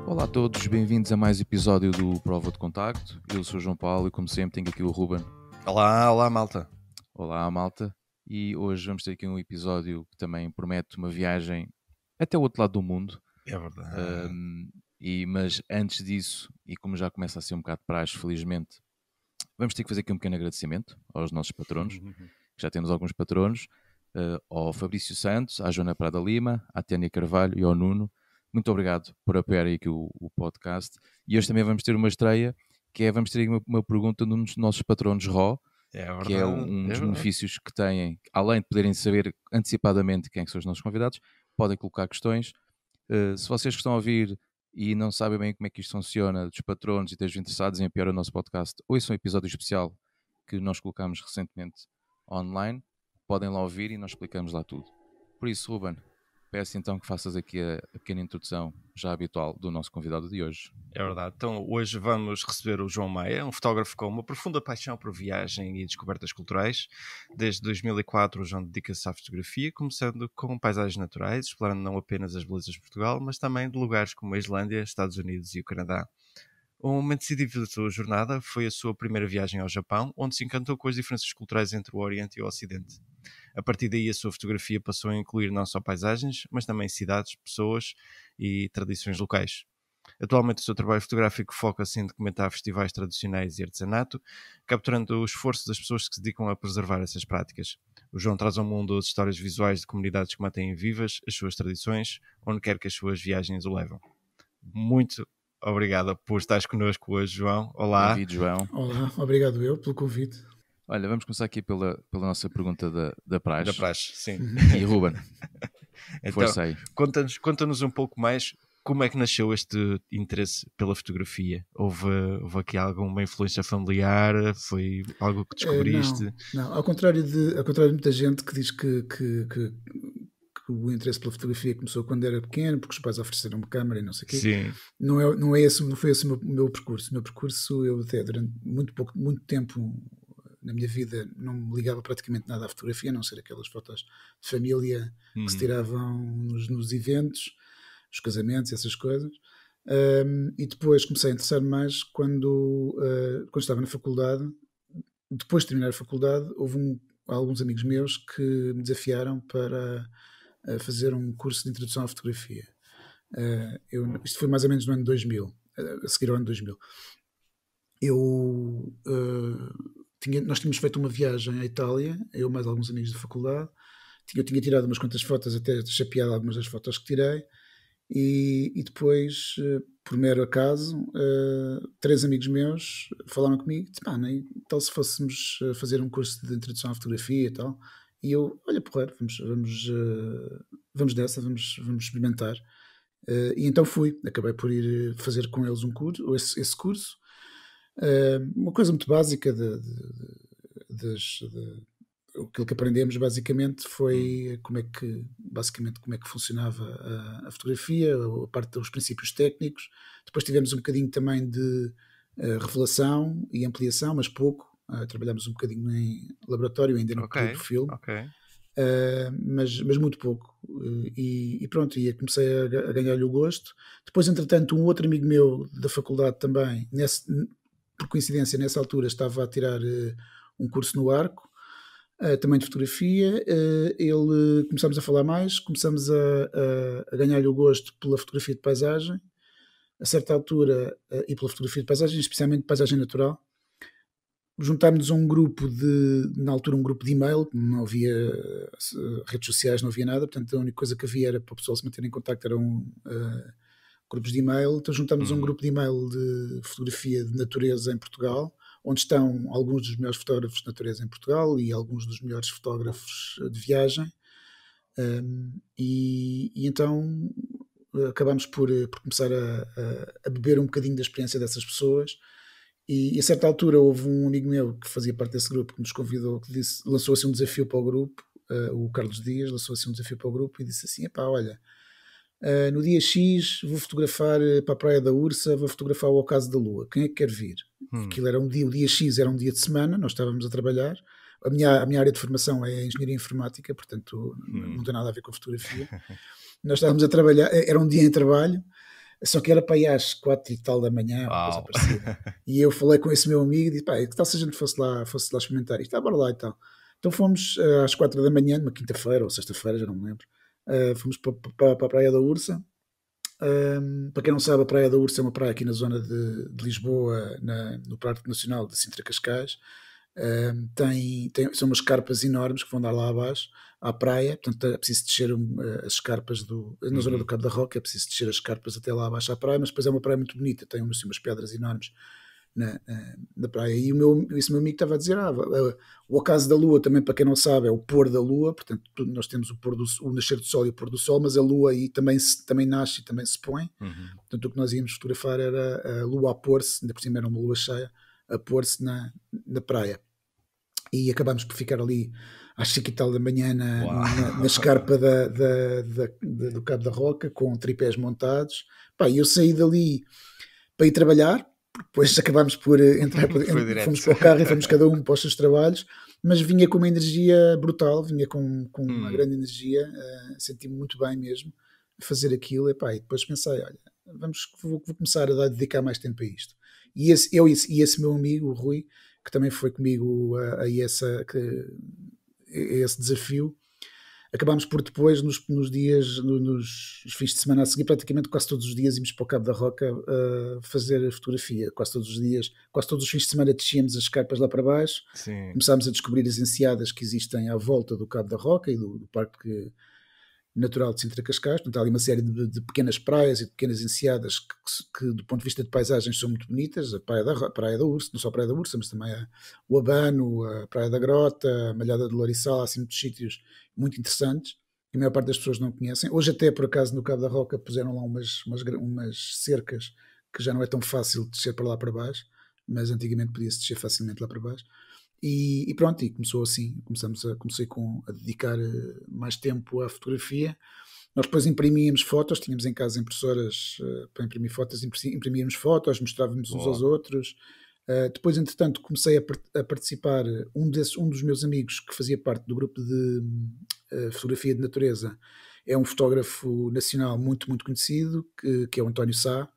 Olá a todos, bem-vindos a mais um episódio do Prova de Contacto. Eu sou o João Paulo e, como sempre, tenho aqui o Ruben. Olá, malta. Olá, malta. E hoje vamos ter aqui um episódio que também promete uma viagem até o outro lado do mundo. É verdade. Mas antes disso, e como já começa a ser um bocado praxe, felizmente, vamos ter que fazer aqui um pequeno agradecimento aos nossos patronos, que já temos alguns patronos, ao Fabrício Santos, à Joana Prada Lima, à Tânia Carvalho e ao Nuno. Muito obrigado por apoiarem aqui o podcast. E hoje também vamos ter uma estreia, que é, vamos ter uma pergunta de um dos nossos patronos RO, que é um dos benefícios que têm, além de poderem saber antecipadamente quem são os nossos convidados, podem colocar questões. Se vocês que estão a ouvir e não sabem bem como é que isto funciona, dos patronos e estejam interessados em apoiar o nosso podcast, ouçam um episódio especial que nós colocámos recentemente online, podem lá ouvir e nós explicamos lá tudo. Por isso, Ruben, peço então que faças aqui a pequena introdução já habitual do nosso convidado de hoje. É verdade. Então hoje vamos receber o João Maia, um fotógrafo com uma profunda paixão por viagem e descobertas culturais. Desde 2004 o João dedica-se à fotografia, começando com paisagens naturais, explorando não apenas as belezas de Portugal, mas também de lugares como a Islândia, Estados Unidos e o Canadá. O momento decisivo da sua jornada foi a sua primeira viagem ao Japão, onde se encantou com as diferenças culturais entre o Oriente e o Ocidente. A partir daí a sua fotografia passou a incluir não só paisagens, mas também cidades, pessoas e tradições locais. Atualmente o seu trabalho fotográfico foca-se em documentar festivais tradicionais e artesanato, capturando o esforço das pessoas que se dedicam a preservar essas práticas. O João traz ao mundo as histórias visuais de comunidades que mantêm vivas as suas tradições, onde quer que as suas viagens o levam. Muito obrigado por estares connosco hoje, João. Olá. Bem-vindo, João. Olá, obrigado eu pelo convite. Olha, vamos começar aqui pela nossa pergunta da praxe. Da praxe, sim. E Ruben, então, força aí. Conta-nos um pouco mais como é que nasceu este interesse pela fotografia. Houve aqui alguma influência familiar? Foi algo que descobriste? Não. Ao contrário de muita gente que diz que o interesse pela fotografia começou quando era pequeno, porque os pais ofereceram uma câmara e não sei o quê. Sim. Não foi esse o meu percurso. O meu percurso, eu até durante muito tempo na minha vida não me ligava praticamente nada à fotografia, a não ser aquelas fotos de família que se tiravam nos eventos, os casamentos, essas coisas. E depois comecei a interessar-me mais quando estava na faculdade. Depois de terminar a faculdade, houve alguns amigos meus que me desafiaram para fazer um curso de introdução à fotografia. Isto foi mais ou menos no ano 2000, a seguir ao ano 2000. Nós tínhamos feito uma viagem à Itália, eu mais alguns amigos da faculdade. Eu tinha tirado umas quantas fotos, até chapeado algumas das fotos que tirei. E depois, por mero acaso, 3 amigos meus falaram comigo, tal se fôssemos fazer um curso de introdução à fotografia e tal. E eu, olha, porra, vamos nessa, vamos experimentar. E então acabei por ir fazer com eles esse curso. Uma coisa muito básica aquilo que aprendemos basicamente foi como é que funcionava a fotografia, a parte dos princípios técnicos. Depois tivemos um bocadinho também de revelação e ampliação, mas pouco. Trabalhámos um bocadinho em laboratório, ainda no período filme, mas muito pouco. E pronto, e comecei a ganhar-lhe o gosto. Depois, entretanto, um outro amigo meu da faculdade também, por coincidência, nessa altura estava a tirar um curso no Arco, também de fotografia. Começámos a falar mais, começamos a ganhar-lhe o gosto pela fotografia de paisagem, a certa altura, e pela fotografia de paisagem, especialmente de paisagem natural. Juntámos-nos a um grupo na altura um grupo de e-mail, não havia redes sociais, não havia nada, portanto a única coisa que havia era para o pessoal se manter em contacto, eram grupos de e-mail. Então juntámos a um grupo de e-mail de fotografia de natureza em Portugal, onde estão alguns dos melhores fotógrafos de natureza em Portugal e alguns dos melhores fotógrafos de viagem. E então acabámos por começar a beber um bocadinho da experiência dessas pessoas. E a certa altura houve um amigo meu que fazia parte desse grupo que nos convidou, que lançou assim um desafio para o grupo, o Carlos Dias lançou assim um desafio para o grupo e disse assim, olha, no dia X vou fotografar para a Praia da Ursa, vou fotografar o Ocaso da Lua, quem é que quer vir? Aquilo era o dia X era um dia de semana, nós estávamos a trabalhar. A minha área de formação é engenharia informática, portanto não tem nada a ver com fotografia. Nós estávamos a trabalhar, era um dia em trabalho. Só que era para ir às 4 e tal da manhã, uma coisa parecida. E eu falei com esse meu amigo e disse, pá, que tal se a gente fosse lá experimentar isto? Bora lá e tal. Então fomos às 4 da manhã, numa quinta-feira ou sexta-feira, já não me lembro. Fomos para a Praia da Ursa. Para quem não sabe, a Praia da Ursa é uma praia aqui na zona de Lisboa, no Parque Nacional de Sintra Cascais. São umas carpas enormes que vão dar lá abaixo à praia, portanto é preciso descer as escarpas na zona do Cabo da Roca, é preciso descer as escarpas até lá abaixo à praia, mas depois é uma praia muito bonita, tem assim, umas pedras enormes na praia. E esse meu amigo estava a dizer, o ocaso da lua também, para quem não sabe, é o pôr da lua, portanto nós temos o nascer do sol e o pôr do sol, mas a lua aí também nasce e também se põe. Portanto o que nós íamos fotografar era a lua a pôr-se, ainda por cima era uma lua cheia, a pôr-se na praia. E acabámos por ficar ali às 5 e tal da manhã na escarpa do Cabo da Roca, com tripés montados. Pá, eu saí dali para ir trabalhar, depois acabámos por entrar, fomos para o carro e fomos cada um para os seus trabalhos, mas vinha com uma energia brutal, vinha com uma grande energia, senti-me muito bem mesmo a fazer aquilo, e depois pensei, olha, vou começar a dedicar mais tempo a isto. E esse meu amigo, o Rui, que também foi comigo a esse desafio, acabámos por depois, nos fins de semana a seguir, praticamente quase todos os dias íamos para o Cabo da Roca fazer a fotografia, quase todos os dias, quase todos os fins de semana descíamos as escarpas lá para baixo. Sim. Começámos a descobrir as enseadas que existem à volta do Cabo da Roca e do Parque Natural de Sintra Cascais. Portanto, há ali uma série de pequenas praias e de pequenas enseadas que do ponto de vista de paisagens são muito bonitas. A Praia da Ursa, não só a Praia da Ursa, mas também o Abano, a Praia da Grota, a Malhada de Lourissal, há assim muitos sítios muito interessantes que a maior parte das pessoas não conhecem. Hoje até, por acaso, no Cabo da Roca puseram lá umas cercas que já não é tão fácil descer para lá para baixo, mas antigamente podia-se descer facilmente lá para baixo. E pronto, e começou assim, comecei a dedicar mais tempo à fotografia. Nós depois imprimíamos fotos, tínhamos em casa impressoras para imprimir fotos, imprimíamos fotos, mostrávamos uns aos outros. Depois, entretanto, comecei a participar, um dos meus amigos que fazia parte do grupo de fotografia de natureza, é um fotógrafo nacional muito, muito conhecido, que é o António Sá,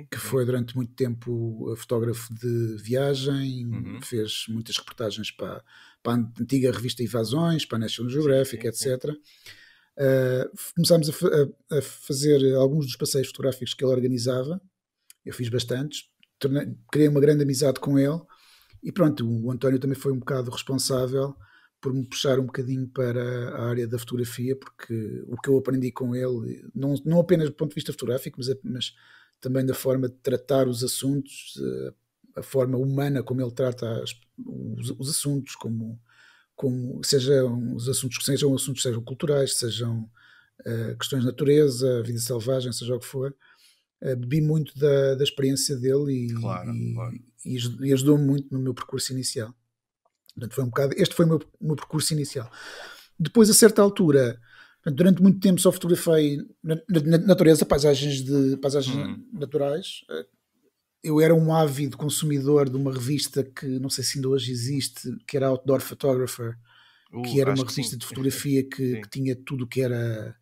que foi durante muito tempo fotógrafo de viagem, fez muitas reportagens para a antiga revista Invasões, para a National Geographic, etc. Começámos a fazer alguns dos passeios fotográficos que ele organizava, eu fiz bastantes, criei uma grande amizade com ele, e pronto, o António também foi um bocado responsável por me puxar um bocadinho para a área da fotografia, porque o que eu aprendi com ele, não apenas do ponto de vista fotográfico, mas também da forma de tratar os assuntos, a forma humana como ele trata os assuntos, como sejam os assuntos que sejam culturais, sejam questões de natureza, vida selvagem, seja o que for. Bebi muito da experiência dele e ajudou-me muito no meu percurso inicial. Portanto, este foi o meu percurso inicial. Depois, a certa altura, durante muito tempo só fotografei natureza, paisagens naturais. Eu era um ávido consumidor de uma revista que não sei se ainda hoje existe, que era Outdoor Photographer, que era uma revista de fotografia que tinha tudo o que era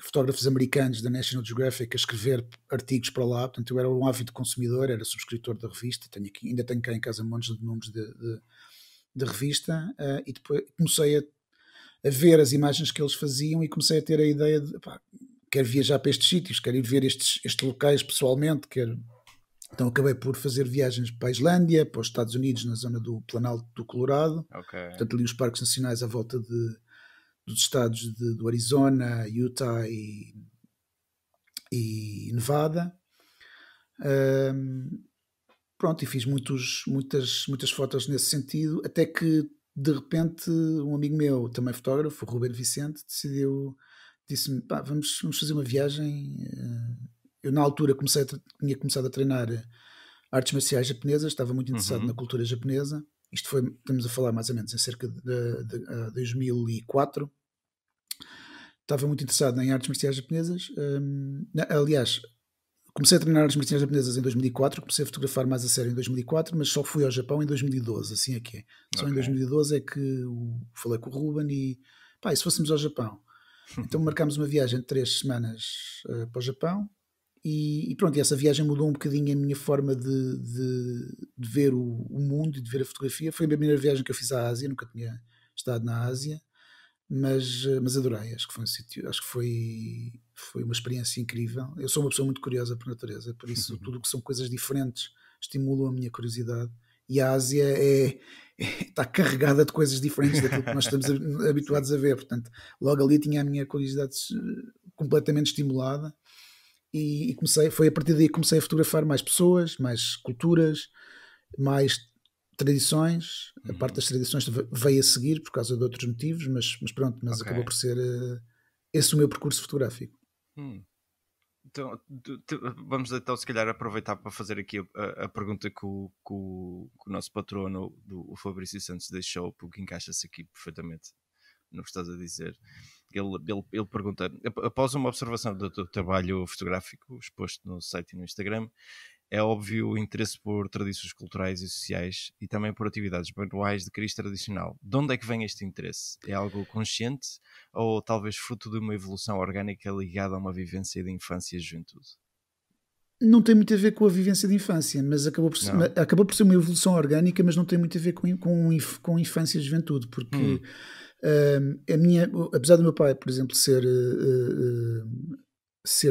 fotógrafos americanos da National Geographic a escrever artigos para lá. Portanto, eu era um ávido consumidor, era subscritor da revista, ainda tenho cá em casa montes de números de revista, e depois comecei a ver as imagens que eles faziam e comecei a ter a ideia de quero viajar para estes sítios, quero ir ver estes locais pessoalmente, então acabei por fazer viagens para a Islândia, para os Estados Unidos, na zona do Planalto do Colorado, portanto ali os parques nacionais à volta dos estados do Arizona, Utah e Nevada. Pronto, e fiz muitas fotos nesse sentido, até que de repente um amigo meu, também fotógrafo, o Ruben Vicente, disse-me, vamos fazer uma viagem. Eu na altura tinha começado a treinar artes marciais japonesas, estava muito interessado na cultura japonesa. Estamos a falar mais ou menos em cerca de 2004. Estava muito interessado em artes marciais japonesas. Aliás, comecei a treinar artes marciais japonesas em 2004, comecei a fotografar mais a sério em 2004, mas só fui ao Japão em 2012, assim é que é. Só em 2012 é que falei com o Ruben e se fôssemos ao Japão. Então marcámos uma viagem de 3 semanas para o Japão, E pronto, e essa viagem mudou um bocadinho a minha forma de ver o mundo e de ver a fotografia. Foi a primeira viagem que eu fiz à Ásia, nunca tinha estado na Ásia, mas adorei. Acho que foi um sítio, acho que foi uma experiência incrível. Eu sou uma pessoa muito curiosa por natureza, por isso tudo o que são coisas diferentes estimulam a minha curiosidade. E a Ásia está carregada de coisas diferentes daquilo que nós estamos habituados a ver. Portanto, logo ali tinha a minha curiosidade completamente estimulada. E foi a partir daí que comecei a fotografar mais pessoas, mais culturas, mais tradições. A parte das tradições veio a seguir por causa de outros motivos, mas pronto, acabou por ser esse o meu percurso fotográfico. Então, vamos então se calhar aproveitar para fazer aqui a pergunta que o nosso patrono, o Fabrício Santos, deixou, porque encaixa-se aqui perfeitamente no que estás a dizer. Ele pergunta: após uma observação do teu trabalho fotográfico exposto no site e no Instagram, é óbvio o interesse por tradições culturais e sociais e também por atividades manuais de cariz tradicional. De onde é que vem este interesse? É algo consciente ou talvez fruto de uma evolução orgânica ligada a uma vivência de infância e juventude? Não tem muito a ver com a vivência de infância, mas acabou por ser uma evolução orgânica, mas não tem muito a ver com infância e juventude, porque apesar do meu pai, por exemplo, ser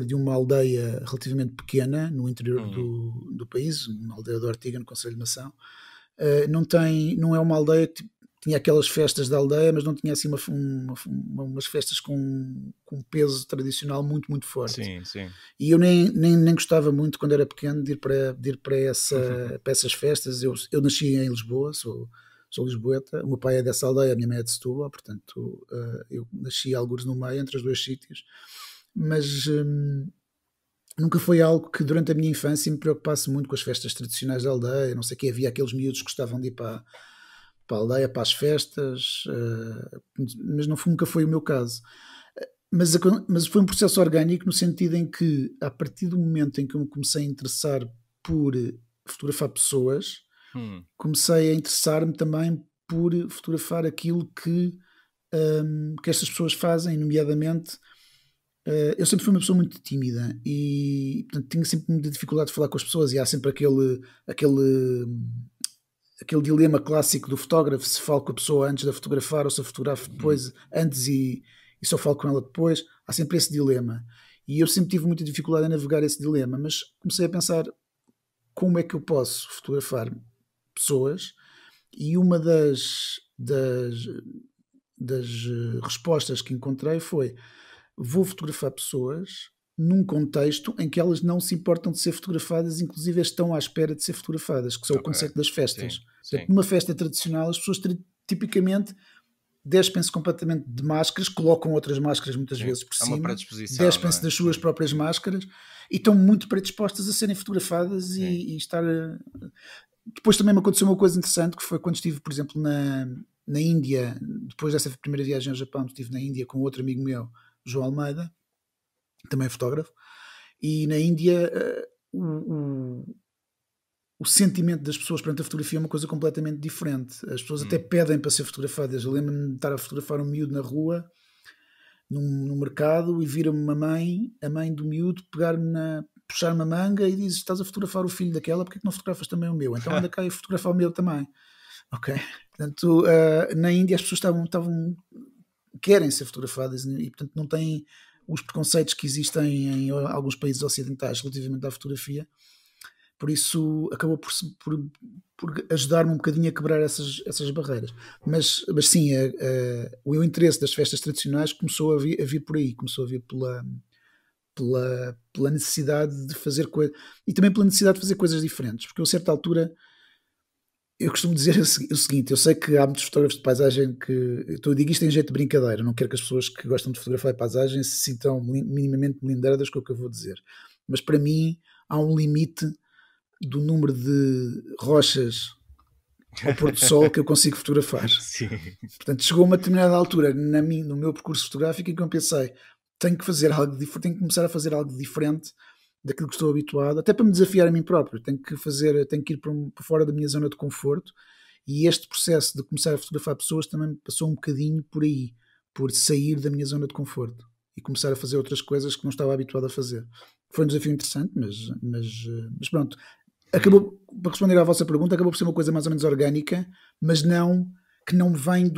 de uma aldeia relativamente pequena no interior do país, uma aldeia de Ortiga, no Concelho de Mação, não é uma aldeia que tinha aquelas festas da aldeia, mas não tinha assim umas festas com peso tradicional muito, muito forte. Sim. E eu nem gostava muito, quando era pequeno, de ir para essas festas. Eu nasci em Lisboa, sou lisboeta, o meu pai é dessa aldeia, a minha mãe é de Setúbal, portanto eu nasci algures no meio, entre os dois sítios, mas nunca foi algo que durante a minha infância me preocupasse muito com as festas tradicionais da aldeia. Não sei o que, havia aqueles miúdos que gostavam de ir para a aldeia, para as festas, mas nunca foi o meu caso. Mas foi um processo orgânico, no sentido em que, a partir do momento em que eu me comecei a interessar por fotografar pessoas, comecei a interessar-me também por fotografar aquilo que estas pessoas fazem, nomeadamente. Eu sempre fui uma pessoa muito tímida e, portanto, tinha sempre muita dificuldade de falar com as pessoas, e há sempre aquele dilema clássico do fotógrafo: se falo com a pessoa antes de a fotografar ou se a fotografo depois, antes e só falo com ela depois. Há sempre esse dilema, e eu sempre tive muita dificuldade em navegar esse dilema, mas comecei a pensar como é que eu posso fotografar pessoas, e uma das respostas que encontrei foi: vou fotografar pessoas num contexto em que elas não se importam de ser fotografadas, inclusive estão à espera de ser fotografadas, que são o conceito das festas. Sim. Numa festa tradicional, as pessoas tipicamente despem-se completamente de máscaras, colocam outras máscaras muitas vezes por cima, despem-se das suas próprias máscaras e estão muito predispostas a serem fotografadas e estar... Depois também me aconteceu uma coisa interessante, que foi quando estive, por exemplo, na Índia. Depois dessa primeira viagem ao Japão, estive na Índia com outro amigo meu, João Almeida, também fotógrafo, e na Índia o sentimento das pessoas perante a fotografia é uma coisa completamente diferente. As pessoas até pedem para ser fotografadas. Eu lembro-me de estar a fotografar um miúdo na rua, num mercado, e vira-me a mãe do miúdo, puxar-me a manga e diz: estás a fotografar o filho daquela, porque é que não fotografas também o meu? Então anda cá e fotografar o meu também. Ok? Portanto, na Índia as pessoas querem ser fotografadas e, portanto, não têm os preconceitos que existem em alguns países ocidentais relativamente à fotografia. Por isso acabou por ajudar-me um bocadinho a quebrar essas barreiras. Mas sim, o interesse das festas tradicionais começou a vir por aí, começou a vir pela necessidade de fazer coisas, e também pela necessidade de fazer coisas diferentes, porque eu, a certa altura, eu costumo dizer o seguinte: eu sei que há muitos fotógrafos de paisagem que... Eu digo isto em jeito de brincadeira, não quero que as pessoas que gostam de fotografar paisagem se sintam minimamente melindradas com o que eu vou dizer, mas para mim há um limite do número de rochas ao pôr do sol que eu consigo fotografar. Sim. Portanto, chegou uma determinada altura no meu percurso fotográfico em que eu pensei: tenho que fazer algo diferente, tenho que começar a fazer algo diferente daquilo que estou habituado, até para me desafiar a mim próprio. Tenho que ir para fora da minha zona de conforto, e este processo de começar a fotografar pessoas também passou um bocadinho por aí, por sair da minha zona de conforto e começar a fazer outras coisas que não estava habituado a fazer. Foi um desafio interessante, mas pronto. Acabou, para responder à vossa pergunta, acabou por ser uma coisa mais ou menos orgânica, mas que não vem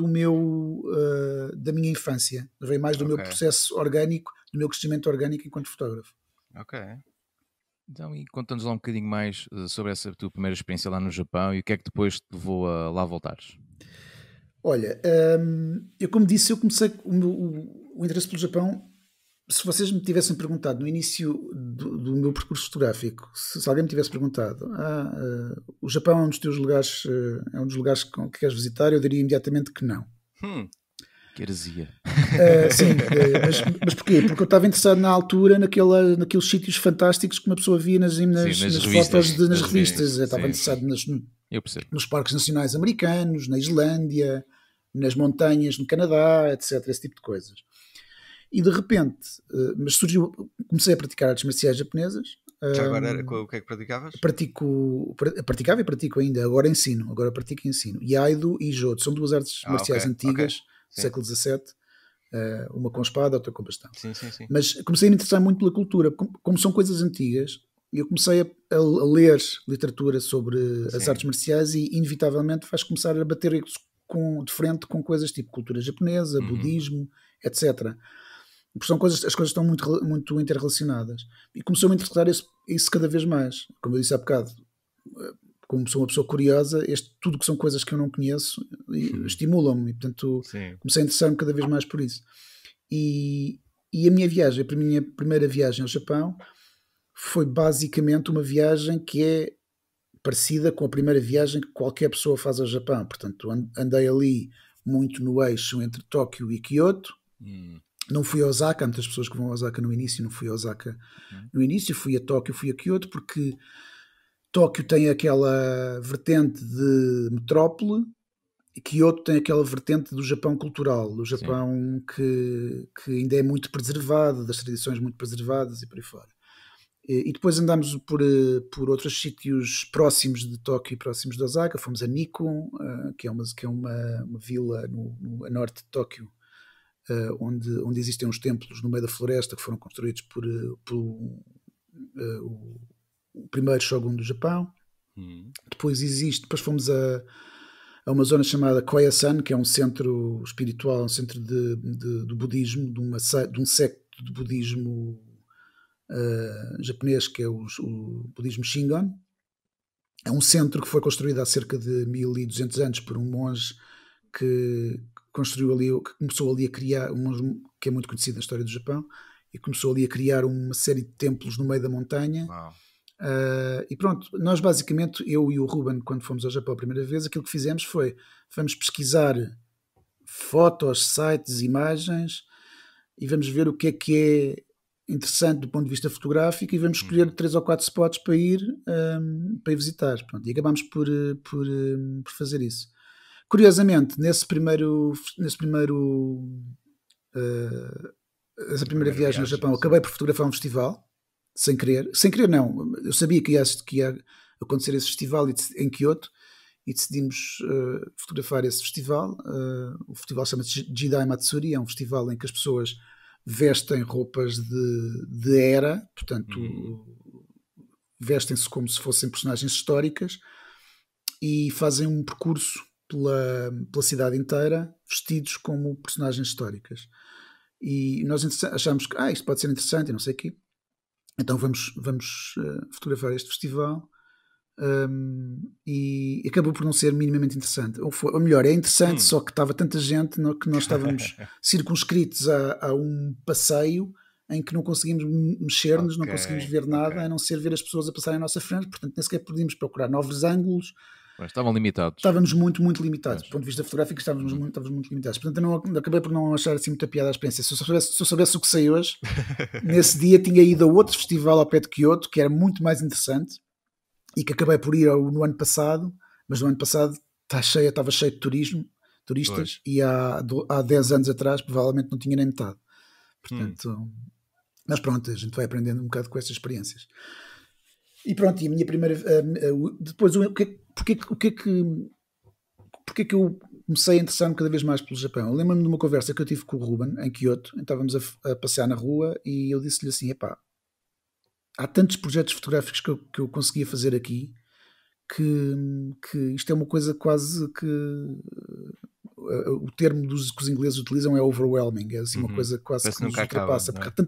da minha infância. Vem mais do meu processo orgânico, do meu crescimento orgânico enquanto fotógrafo. Ok. Então, e conta-nos lá um bocadinho mais sobre essa tua primeira experiência lá no Japão e o que é que depois te levou a lá voltares? Olha, eu como disse, eu comecei o interesse pelo Japão. Se vocês me tivessem perguntado no início do meu percurso fotográfico, se alguém me tivesse perguntado o Japão é um dos teus lugares, é um dos lugares que queres visitar, eu diria imediatamente que não. Que heresia. Sim, mas porquê? Porque eu estava interessado na altura naqueles sítios fantásticos que uma pessoa via nas fotos nas revistas. Eu estava interessado nos parques nacionais americanos, na Islândia, nas montanhas no Canadá, etc. Esse tipo de coisas. E de repente, comecei a praticar artes marciais japonesas. Já agora, o que é que praticavas? Praticava e pratico ainda, agora pratico e ensino. Iaido e Jodo, são duas artes marciais antigas, século XVII, uma com espada, outra com bastão. Sim. Mas comecei a me interessar muito pela cultura, como são coisas antigas, eu comecei a ler literatura sobre as artes marciais e inevitavelmente faz começar a bater de frente com coisas tipo cultura japonesa, budismo, etc. Porque as coisas estão muito, muito interrelacionadas. E começou-me a interessar isso cada vez mais. Como eu disse há bocado, como sou uma pessoa curiosa, tudo que são coisas que eu não conheço estimulam-me. E, portanto, comecei a interessar-me cada vez mais por isso. E a minha primeira viagem ao Japão foi basicamente uma viagem que é parecida com a primeira viagem que qualquer pessoa faz ao Japão. Portanto, andei ali muito no eixo entre Tóquio e Kyoto. Não fui a Osaka, há muitas pessoas que vão a Osaka no início, não fui a Osaka no início, fui a Tóquio, fui a Kyoto, porque Tóquio tem aquela vertente de metrópole e Kyoto tem aquela vertente do Japão cultural, do Japão que ainda é muito preservado, das tradições muito preservadas e por aí fora. E depois andámos por outros sítios próximos de Tóquio e próximos de Osaka, fomos a Nikon, que é uma vila a norte de Tóquio, onde existem uns templos no meio da floresta que foram construídos por o primeiro shogun do Japão. Depois fomos a uma zona chamada Koyasan, que é um centro espiritual, um centro do budismo, de um secto de budismo japonês, que é o budismo Shingon. É um centro que foi construído há cerca de 1200 anos por um monge que construiu ali, que começou ali a criar, um monge que é muito conhecido na história do Japão, e começou ali a criar uma série de templos no meio da montanha. E pronto, nós basicamente, eu e o Ruben, quando fomos ao Japão a primeira vez, aquilo que fizemos foi, vamos pesquisar fotos, sites, imagens, e vamos ver o que é interessante do ponto de vista fotográfico, e vamos escolher 3 ou 4 spots para ir visitar. Pronto, e acabámos por fazer isso. Curiosamente, essa primeira viagem ao Japão, acabei por fotografar um festival, sem querer não, eu sabia que ia acontecer esse festival em Kyoto, e decidimos fotografar esse festival. O festival chama-se Jidai Matsuri, é um festival em que as pessoas vestem roupas de era, portanto vestem-se como se fossem personagens históricas e fazem um percurso pela cidade inteira vestidos como personagens históricas. E nós achamos que isto pode ser interessante e não sei o quê, então vamos fotografar este festival. E acabou por não ser minimamente interessante, ou melhor, é interessante, só que estava tanta gente que nós estávamos circunscritos a um passeio em que não conseguimos mexer-nos, não conseguimos ver nada, a não ser ver as pessoas a passarem à nossa frente, portanto nem sequer podíamos procurar novos ângulos. Estavam limitados. Estávamos muito, muito limitados. Do ponto de vista fotográfico estávamos muito limitados. Portanto, acabei por não achar assim muita piada a experiência. Se eu soubesse o que sei hoje, nesse dia tinha ido a outro festival ao pé de Kyoto, que era muito mais interessante, e que acabei por ir no ano passado, mas no ano passado estava cheio de turistas, e há 10 anos atrás provavelmente não tinha nem metade. Portanto, mas pronto, a gente vai aprendendo um bocado com essas experiências. E pronto, e a minha primeira... depois, porque é que eu comecei a interessar-me cada vez mais pelo Japão? Eu lembro-me de uma conversa que eu tive com o Ruben, em Kyoto, estávamos a passear na rua, e eu disse-lhe assim, há tantos projetos fotográficos que eu conseguia fazer aqui que isto é uma coisa quase que o termo que os ingleses utilizam é overwhelming, é assim uma coisa quase Parece que nos nunca acaba, ultrapassa, não é? porque há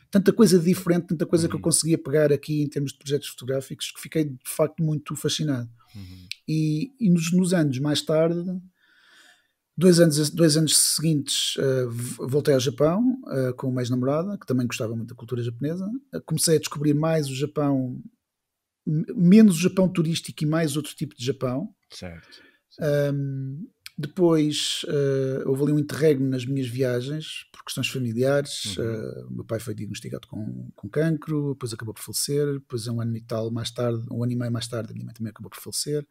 tanta coisa diferente, tanta coisa que eu conseguia pegar aqui em termos de projetos fotográficos, que fiquei de facto muito fascinado. E nos anos mais tarde, 2 anos seguintes, voltei ao Japão com uma ex-namorada, que também gostava muito da cultura japonesa. Comecei a descobrir mais o Japão, menos o Japão turístico e mais outro tipo de Japão. Certo. Depois houve ali um interregno nas minhas viagens por questões familiares. O meu pai foi diagnosticado com cancro, depois acabou por falecer. Depois, um ano e meio mais tarde, a minha mãe também acabou por falecer.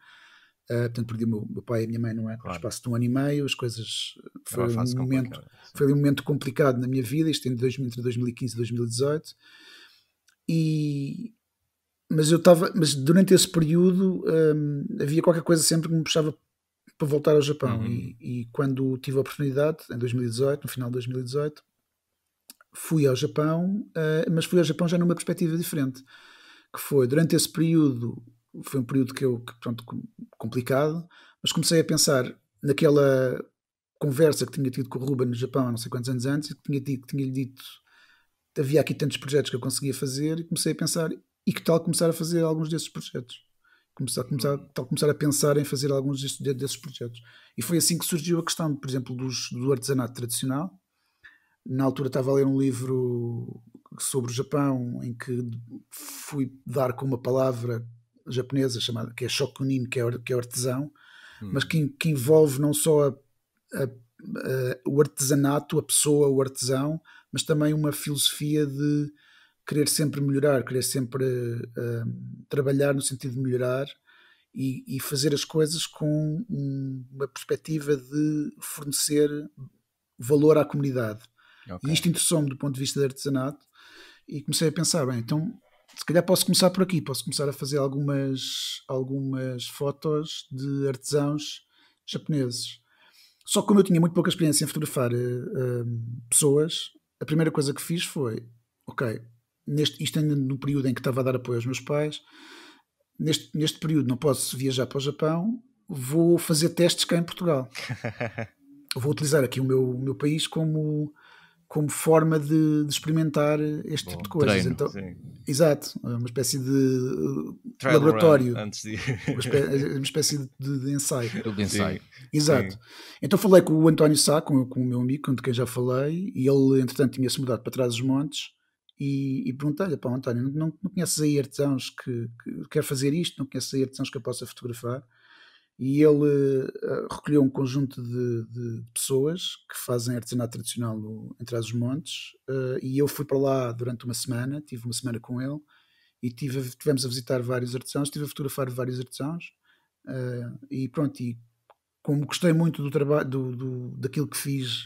Portanto, perdi o meu pai e a minha mãe no espaço de um ano e meio. As coisas foi um momento complicado na minha vida, isto entre 2015 e 2018. Mas durante esse período havia qualquer coisa sempre que me puxava para voltar ao Japão. E quando tive a oportunidade, em 2018, no final de 2018, fui ao Japão, mas fui ao Japão já numa perspectiva diferente, que foi, durante esse período, foi um período pronto, complicado, mas comecei a pensar naquela conversa que tinha tido com o Ruben no Japão há não sei quantos anos antes, e que tinha-lhe dito que havia aqui tantos projetos que eu conseguia fazer, e comecei a pensar, e que tal começar a fazer alguns desses projetos? Começar a pensar em fazer alguns desses projetos. E foi assim que surgiu a questão, por exemplo, do artesanato tradicional. Na altura estava a ler um livro sobre o Japão, em que fui dar com uma palavra japonesa chamada, que é shokunin, que é o artesão, mas que envolve não só o artesanato, a pessoa, o artesão, mas também uma filosofia de querer sempre melhorar, querer sempre trabalhar no sentido de melhorar e fazer as coisas com uma perspectiva de fornecer valor à comunidade. Okay. E isto interessou-me do ponto de vista de artesanato, e comecei a pensar, bem, então se calhar posso começar por aqui, posso começar a fazer algumas fotos de artesãos japoneses. Só que como eu tinha muito pouca experiência em fotografar pessoas, a primeira coisa que fiz foi, ok, isto ainda no período em que estava a dar apoio aos meus pais, neste período não posso viajar para o Japão, vou fazer testes cá em Portugal. Vou utilizar aqui o meu país como forma de experimentar este tipo de coisas. Treino, então, exato, uma espécie de laboratório, uma espécie de ensaio. Exato. Sim. Então falei com o António Sá, com o meu amigo, de quem já falei, e ele entretanto tinha-se mudado para Trás-os-Montes, e perguntei-lhe, pá, António, não conheces aí artesãos que quer fazer isto? Não conheces aí artesãos que eu possa fotografar? E ele recolheu um conjunto de pessoas que fazem artesanato tradicional em Trás-os-Montes, e eu fui para lá durante uma semana, tive uma semana com ele, e tivemos a visitar vários artesãos, estive a fotografar vários artesãos, e pronto, e como gostei muito do trabalho, daquilo que fiz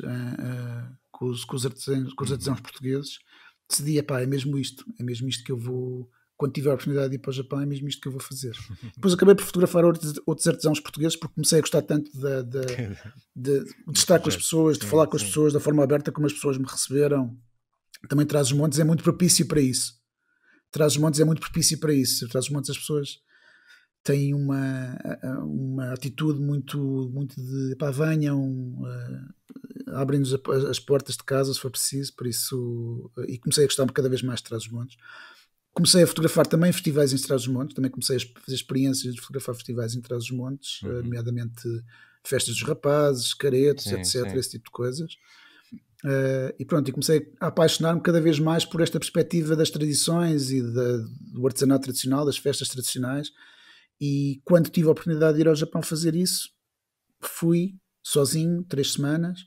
com os artesãos portugueses, decidi, é mesmo isto que eu vou... Quando tiver a oportunidade de ir para o Japão, é mesmo isto que eu vou fazer. Depois acabei por fotografar outros artesãos portugueses, porque comecei a gostar tanto de estar com as pessoas, de falar com as pessoas da forma aberta como as pessoas me receberam. Também Trás-os-Montes é muito propício para isso. Trás-os-Montes as pessoas têm uma atitude muito de venham, abrem-nos as portas de casa se for preciso, por isso, e comecei a gostar cada vez mais de Trás-os-Montes. Comecei a fotografar também festivais em Trás-os-Montes, também comecei a fazer experiências de fotografar festivais em Trás-os-Montes, nomeadamente festas dos rapazes, caretos, etc., esse tipo de coisas. E pronto, e comecei a apaixonar-me cada vez mais por esta perspectiva das tradições e do artesanato tradicional, das festas tradicionais, e quando tive a oportunidade de ir ao Japão fazer isso, fui sozinho, 3 semanas,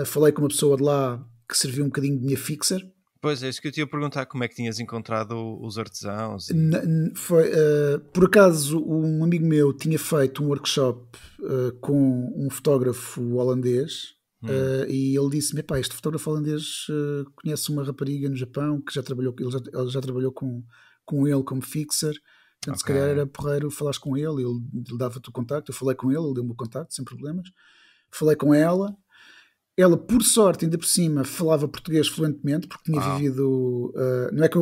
falei com uma pessoa de lá que serviu um bocadinho de minha fixer. Pois é, isso que eu te ia perguntar, como é que tinhas encontrado os artesãos? Por acaso, um amigo meu tinha feito um workshop com um fotógrafo holandês, e ele disse-me, pá, este fotógrafo holandês conhece uma rapariga no Japão que já trabalhou, ele já trabalhou com ele como fixer, portanto se calhar era porreiro falares com ele, ele dava-te o contacto. Eu falei com ele deu-me o contacto sem problemas, falei com ela. ela, por sorte, ainda por cima, falava português fluentemente, porque tinha vivido...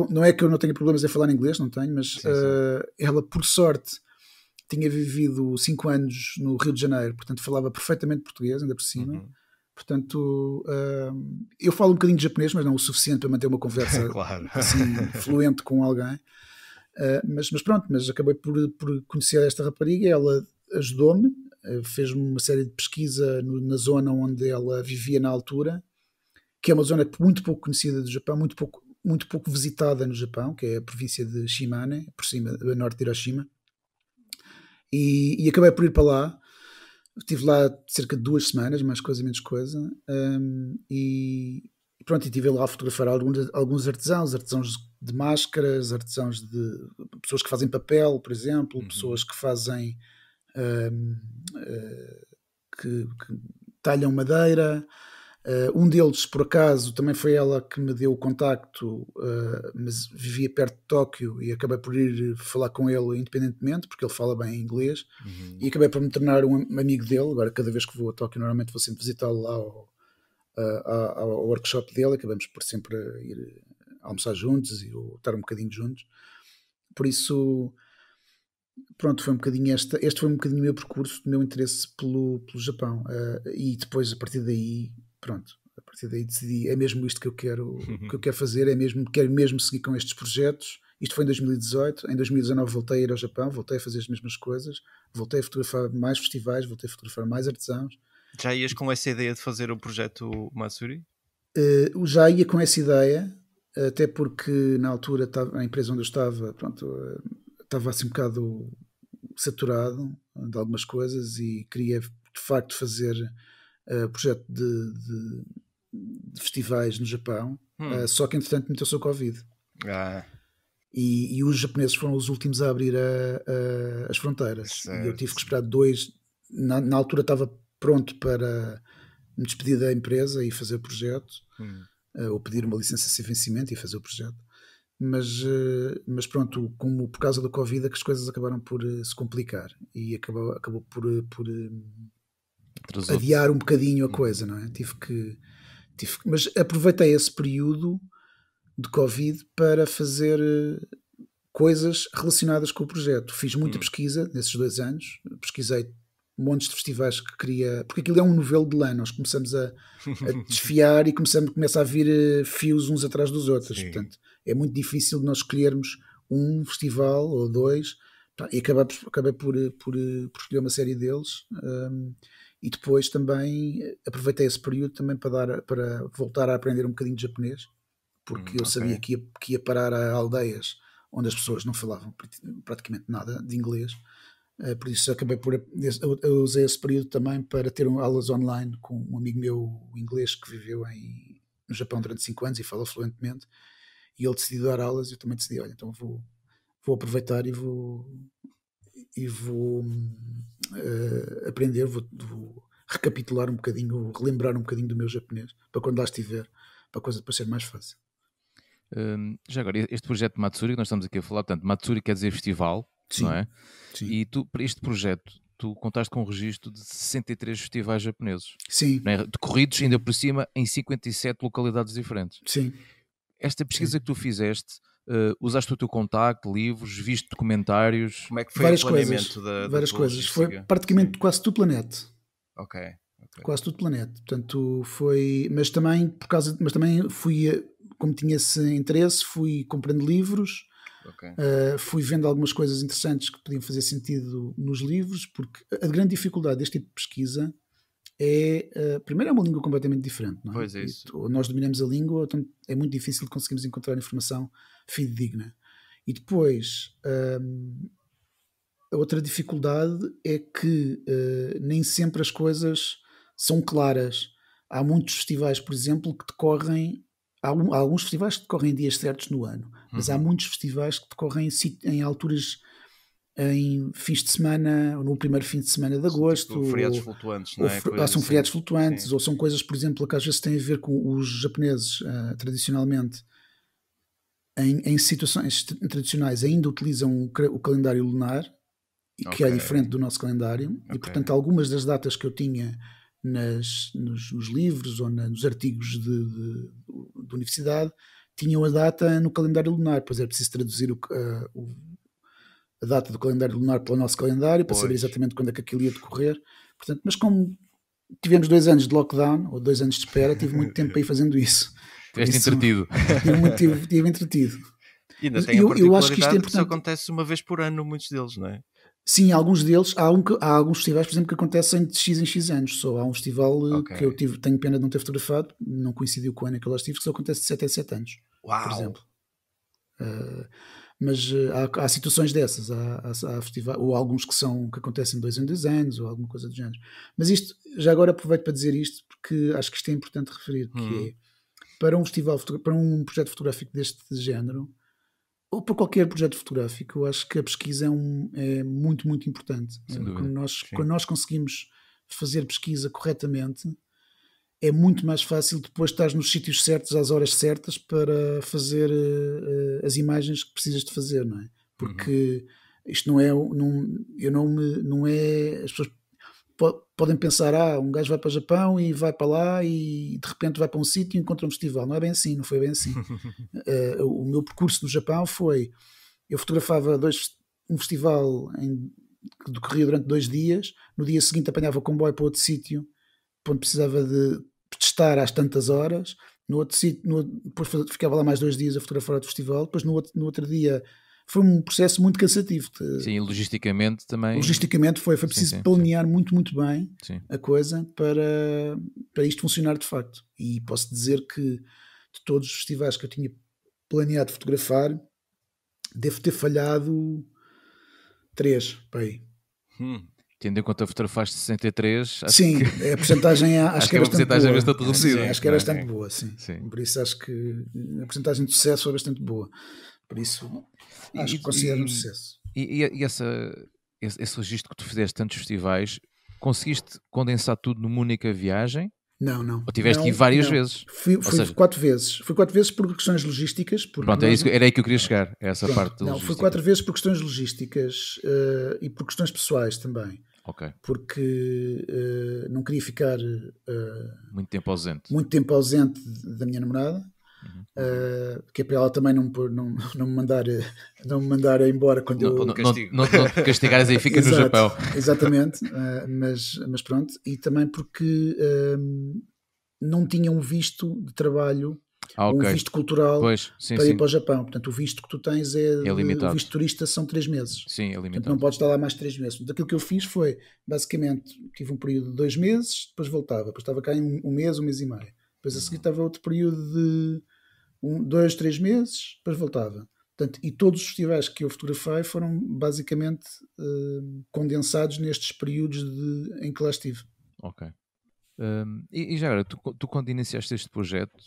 não é que eu não tenha problemas em falar inglês, não tenho, mas Sim. ela, por sorte, tinha vivido 5 anos no Rio de Janeiro, portanto falava perfeitamente português, ainda por cima. Portanto, eu falo um bocadinho de japonês, mas não o suficiente para manter uma conversa Claro. assim, fluente com alguém. Mas pronto, mas acabei por conhecer esta rapariga. Ela ajudou-me, fez-me uma série de pesquisa na zona onde ela vivia na altura, que é uma zona muito pouco conhecida do Japão, muito pouco visitada no Japão, que é a província de Shimane, por cima, a norte de Hiroshima. E acabei por ir para lá. Estive lá cerca de 2 semanas, mais coisa, menos coisa, e pronto, e estive lá a fotografar alguns artesãos de máscaras, artesãos de pessoas que fazem papel, por exemplo, pessoas que fazem que talham madeira. Um deles, por acaso, também foi ela que me deu o contacto, mas vivia perto de Tóquio e acabei por ir falar com ele independentemente, porque ele fala bem inglês, e acabei por me tornar um amigo dele. Agora, cada vez que vou a Tóquio, normalmente vou sempre visitá-lo lá ao workshop dele. Acabamos por sempre ir almoçar juntos e estar um bocadinho juntos. Por isso, pronto, foi um bocadinho este foi um bocadinho o meu percurso, o meu interesse pelo Japão, e depois, a partir daí, pronto, a partir daí decidi, é mesmo isto que eu quero fazer, quero mesmo seguir com estes projetos. Isto foi em 2018, em 2019 voltei a ir ao Japão, voltei a fazer as mesmas coisas, voltei a fotografar mais festivais, voltei a fotografar mais artesãos. Já ias com essa ideia de fazer o projeto Matsuri? Já ia com essa ideia, até porque na altura a empresa onde eu estava, pronto, estava assim um bocado saturado de algumas coisas e queria de facto fazer projeto de festivais no Japão, só que entretanto meteu-se o Covid. E os japoneses foram os últimos a abrir as fronteiras. Certo. E eu tive que esperar 2. Na altura estava pronto para me despedir da empresa e fazer o projeto, ou pedir uma licença sem vencimento e fazer o projeto. Mas pronto, como por causa do Covid, as coisas acabaram por se complicar e acabou por adiar um bocadinho a coisa, não é? Mas aproveitei esse período de Covid para fazer coisas relacionadas com o projeto. Fiz muita pesquisa nesses 2 anos, pesquisei montes de festivais que queria, porque aquilo é um novelo de lã, nós começamos a desfiar e começa a vir fios uns atrás dos outros. Sim. Portanto, é muito difícil de nós escolhermos um festival ou 2, e acabei por escolher uma série deles, e depois também aproveitei esse período também para voltar a aprender um bocadinho de japonês, porque eu sabia que ia parar a aldeias onde as pessoas não falavam praticamente nada de inglês. Por isso eu usei esse período também para ter aulas online com um amigo meu inglês que viveu no Japão durante 5 anos e fala fluentemente, e ele decidiu dar aulas e eu também decidi, olha, então vou aproveitar e vou aprender, vou recapitular um bocadinho, relembrar um bocadinho do meu japonês, para quando lá estiver, para a coisa depois ser mais fácil. Já agora, este projeto de Matsuri que nós estamos aqui a falar, portanto, Matsuri quer dizer festival, sim, não é? Sim. E tu, para este projeto, tu contaste com um registro de 63 festivais japoneses. Sim. Não é? Decorridos ainda por cima em 57 localidades diferentes. Sim. Esta pesquisa que tu fizeste, usaste o teu contacto, livros, viste documentários? Como é que foi várias o planeamento coisas, várias coisas. Foi praticamente quase tudo planeta. Ok. Quase tudo planeta. Portanto, foi... Mas também fui, como tinha esse interesse, fui comprando livros. Fui vendo algumas coisas interessantes que podiam fazer sentido nos livros, porque a grande dificuldade deste tipo de pesquisa é, primeiro, é uma língua completamente diferente, não é? Pois é isso. Nós dominamos a língua, então é muito difícil conseguirmos encontrar informação fidedigna. E depois, a outra dificuldade é que nem sempre as coisas são claras. Há muitos festivais, por exemplo, que decorrem... Há alguns festivais que decorrem em dias certos no ano, mas há muitos festivais que decorrem em alturas, em fins de semana, ou no primeiro fim de semana de agosto. Tipo feriados flutuantes, não é? São feriados flutuantes, sim. Ou são coisas, por exemplo, que às vezes têm a ver com os japoneses, tradicionalmente, em situações tradicionais, ainda utilizam o calendário lunar, que é diferente do nosso calendário, e portanto algumas das datas que eu tinha nos livros ou nos artigos de universidade, tinham a data no calendário lunar, pois era preciso traduzir a data do calendário lunar para o nosso calendário, para saber exatamente quando é que aquilo ia decorrer. Portanto, mas como tivemos 2 anos de lockdown, ou 2 anos de espera, tive muito tempo para ir fazendo isso. Estiveste entretido. Tive entretido. E ainda tem a particularidade eu acho que isto é isso acontece uma vez por ano, muitos deles, não é? Sim, alguns deles. Há alguns festivais, por exemplo, que acontecem de X em X anos. Só há um festival que eu tenho pena de não ter fotografado, não coincidiu com o ano que eu lá estive, que só acontece de 7 em 7 anos. Uau. Por exemplo. Mas há situações dessas, há festivais, ou alguns que acontecem de 2 em 2 anos, ou alguma coisa do género. Mas isto, já agora aproveito para dizer isto, porque acho que isto é importante referir, que é, para um festival, para um projeto fotográfico deste género, ou para qualquer projeto fotográfico, eu acho que a pesquisa é muito, muito importante. Quando nós conseguimos fazer pesquisa corretamente, é muito mais fácil depois estar nos sítios certos, às horas certas, para fazer as imagens que precisas de fazer, não é? Porque isto não é... As pessoas podem pensar, um gajo vai para o Japão e vai para lá e de repente vai para um sítio e encontra um festival. Não é bem assim, não foi bem assim. O meu percurso no Japão foi... Eu fotografava um festival que decorria durante 2 dias. No dia seguinte apanhava o comboio para outro sítio, onde precisava de testar às tantas horas. No outro sítio, depois ficava lá mais 2 dias a fotografar o festival. Depois no outro dia... Foi um processo muito cansativo. Sim, logisticamente também. Logisticamente foi preciso planear muito, muito bem a coisa para isto funcionar de facto. E posso dizer que de todos os festivais que eu tinha planeado fotografar, devo ter falhado 3 para aí. Tendo em conta que fotografaste 63, sim, a porcentagem acho que é bastante reduzida. Acho que é bastante boa, sim. Por isso acho que a porcentagem de sucesso é bastante boa. Por isso, acho que considero um sucesso. E esse registro que tu fizeste tantos festivais, conseguiste condensar tudo numa única viagem? Não. Ou tiveste que ir várias vezes? Fui 4 vezes. Fui 4 vezes por questões logísticas. Pronto, era aí que eu queria chegar, essa parte Não, fui 4 vezes por questões logísticas e por questões pessoais também. Okay. Porque não queria ficar muito tempo ausente da minha namorada. Que é para ela também não me mandar embora quando não te castigares aí, fica no Japão. Exatamente, mas pronto, e também porque não tinha um visto de trabalho, um visto cultural para ir para o Japão. Portanto, o visto que tu tens o visto turista são 3 meses. Sim, é limitado. Portanto, não podes estar lá mais 3 meses. Portanto, aquilo que eu fiz foi, basicamente, tive um período de 2 meses, depois voltava, depois estava cá em um mês e meio. Depois a seguir estava outro período de 2, 3 meses, depois voltava. Portanto, e todos os festivais que eu fotografei foram basicamente condensados nestes períodos em que lá estive. Ok. E já agora, tu quando iniciaste este projeto,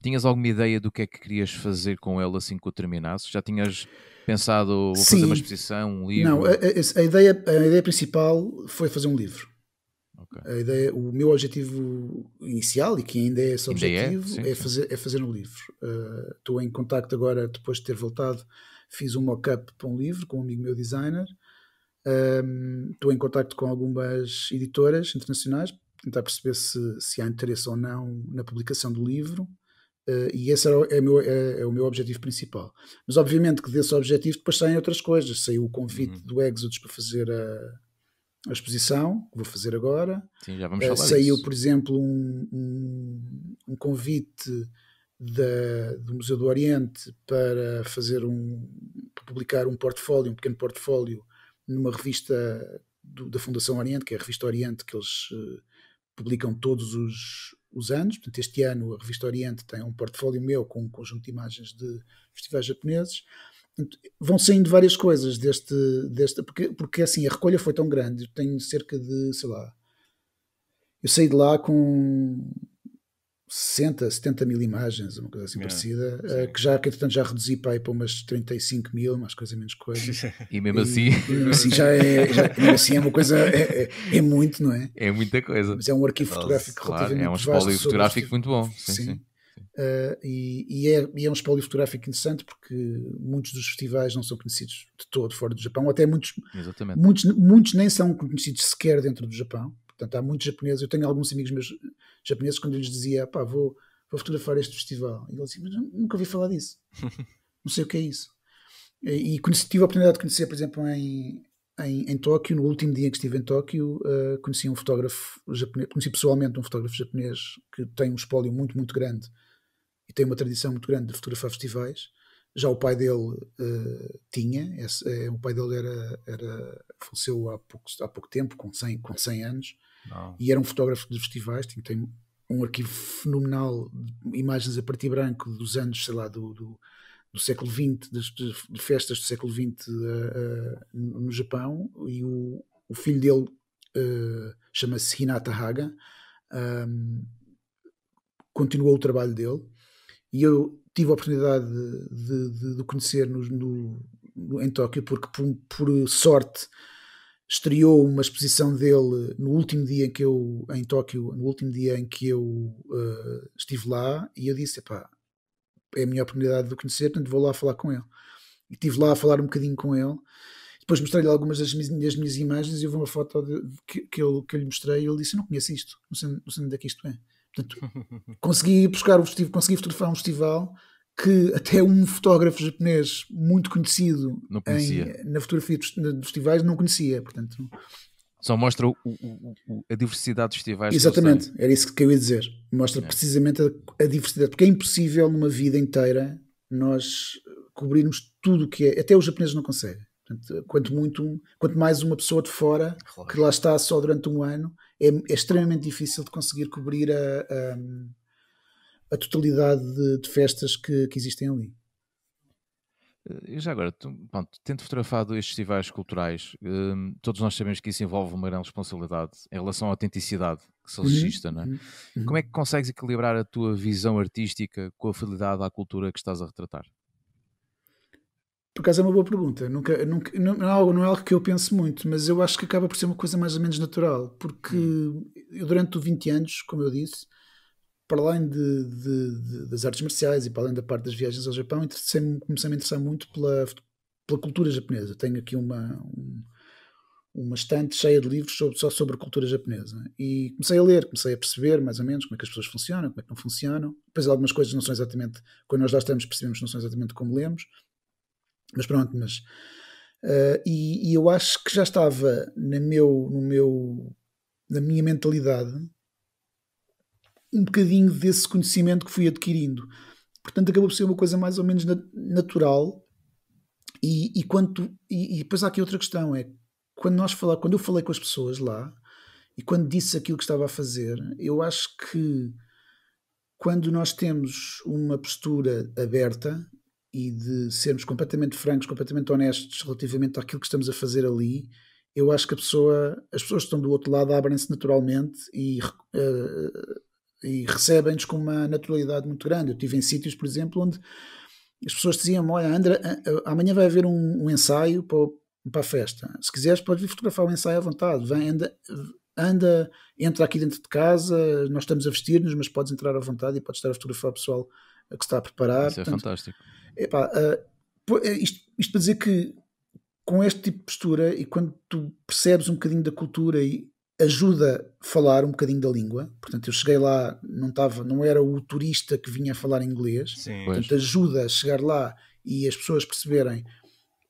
tinhas alguma ideia do que é que querias fazer com ele assim que o terminasses? Já tinhas pensado, vou fazer uma exposição, um livro? Não, a ideia principal foi fazer um livro. Okay. O meu objetivo inicial, e que ainda é esse objetivo, é fazer um livro. Estou em contacto agora, depois de ter voltado, fiz um mock-up para um livro com um amigo meu designer. Estou em contacto com algumas editoras internacionais para tentar perceber se há interesse ou não na publicação do livro. E esse é o meu objetivo principal. Mas obviamente que desse objetivo depois saem outras coisas. Saiu o convite do Exodus para fazer a exposição, que vou fazer agora. Sim, já vamos falar saiu, disso. Por exemplo, um convite do Museu do Oriente para publicar um pequeno portfólio numa revista da Fundação Oriente, que é a Revista Oriente, que eles publicam todos os anos. Portanto, este ano a Revista Oriente tem um portfólio meu com um conjunto de imagens de festivais japoneses. Vão saindo várias coisas porque assim, a recolha foi tão grande. Eu tenho cerca de, eu saí de lá com 60, 70 mil imagens, uma coisa assim parecida, que entretanto já reduzi para umas 35 mil, mais coisa menos coisa. E mesmo assim é uma coisa, é muito, não é? É muita coisa. Mas é um arquivo fotográfico relativamente vasto. É um espólio fotográfico muito bom. Sim. E é um espólio fotográfico interessante porque muitos dos festivais não são conhecidos de todo fora do Japão, ou até muitos nem são conhecidos sequer dentro do Japão, Portanto, há muitos japoneses, eu tenho alguns amigos meus japoneses, quando eu lhes dizia, pá, vou fotografar este festival, e eles diziam, mas eu nunca ouvi falar disso, não sei o que é isso. E tive a oportunidade de conhecer, por exemplo, em Tóquio, no último dia em que estive em Tóquio, conheci um fotógrafo japonês, conheci pessoalmente um fotógrafo japonês que tem um espólio muito, muito grande e tem uma tradição muito grande de fotografar festivais. Já o pai dele o pai dele faleceu há pouco tempo, com 100 anos, e era um fotógrafo de festivais, tem um arquivo fenomenal de imagens a preto e branco dos anos, sei lá, do século XX, de festas do século XX no Japão, e o filho dele chama-se Hinata Haga, continuou o trabalho dele, e eu tive a oportunidade de conhecer em Tóquio, porque por sorte estreou uma exposição dele no último dia em Tóquio, no último dia em que eu estive lá, e eu disse, epá, é a minha oportunidade de o conhecer, portanto vou lá falar com ele. E estive lá a falar um bocadinho com ele, depois mostrei-lhe algumas das minhas imagens, e houve uma foto que eu lhe mostrei, e ele disse, eu não conheço isto, não sei onde é que isto é. Portanto, consegui fotografar um festival que até um fotógrafo japonês muito conhecido na fotografia dos festivais não conhecia. Portanto, só mostra a diversidade dos festivais. Exatamente, era isso que eu ia dizer. Mostra precisamente a diversidade, porque é impossível numa vida inteira nós cobrirmos tudo o que é. Até os japoneses não conseguem. Portanto, quanto mais uma pessoa de fora, claro, que lá está só durante um ano, é extremamente difícil de conseguir cobrir a totalidade de festas que existem ali. E já agora, tendo fotografado estes festivais culturais, todos nós sabemos que isso envolve uma grande responsabilidade em relação à autenticidade que se registra, não é? Como é que consegues equilibrar a tua visão artística com a fidelidade à cultura que estás a retratar? Por acaso é uma boa pergunta. Não é algo que eu penso muito, mas eu acho que acaba por ser uma coisa mais ou menos natural, porque eu, durante 20 anos, como eu disse, para além das artes marciais e para além da parte das viagens ao Japão, comecei a me interessar muito pela cultura japonesa. Tenho aqui uma estante cheia de livros só sobre a cultura japonesa, e comecei a ler, comecei a perceber mais ou menos como é que as pessoas funcionam, como é que não funcionam. Depois algumas coisas não são exatamente, quando nós lá estamos, percebemos que não são exatamente como lemos, mas pronto, e eu acho que já estava na minha mentalidade um bocadinho desse conhecimento que fui adquirindo. Portanto, acabou por ser uma coisa mais ou menos natural. E depois há aqui outra questão, é quando eu falei com as pessoas lá e quando disse aquilo que estava a fazer, eu acho que quando nós temos uma postura aberta e de sermos completamente francos, completamente honestos relativamente àquilo que estamos a fazer ali, eu acho que as pessoas que estão do outro lado abrem-se naturalmente e recebem-nos com uma naturalidade muito grande. Eu estive em sítios, por exemplo, onde as pessoas diziam, olha, amanhã vai haver um ensaio para a festa, se quiseres podes vir fotografar o ensaio à vontade, entra aqui dentro de casa, nós estamos a vestir-nos, mas podes entrar à vontade e podes estar a fotografar o pessoal que está a preparar. Isso é fantástico. Isto para dizer que com este tipo de postura, e quando tu percebes um bocadinho da cultura, e ajuda a falar um bocadinho da língua. Portanto, eu cheguei lá, não era o turista que vinha a falar inglês. Sim. Portanto, ajuda a chegar lá e as pessoas perceberem,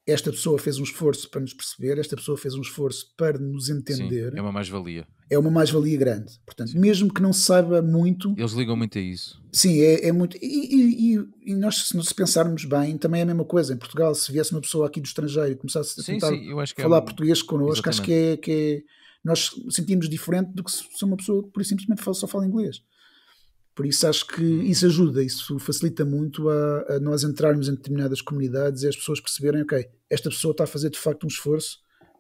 esta pessoa fez um esforço para nos perceber, esta pessoa fez um esforço para nos entender. Sim, é uma mais-valia. É uma mais-valia grande. Portanto, sim, mesmo que não se saiba muito... Eles ligam muito a isso. Sim, é muito... E nós, se pensarmos bem, também é a mesma coisa. Em Portugal, se viesse uma pessoa aqui do estrangeiro e começasse a tentar falar português connosco, acho que nós sentimos diferente do que se uma pessoa, por isso, simplesmente só fala inglês. Por isso acho que isso ajuda, isso facilita muito a nós entrarmos em determinadas comunidades e as pessoas perceberem, ok, esta pessoa está a fazer de facto um esforço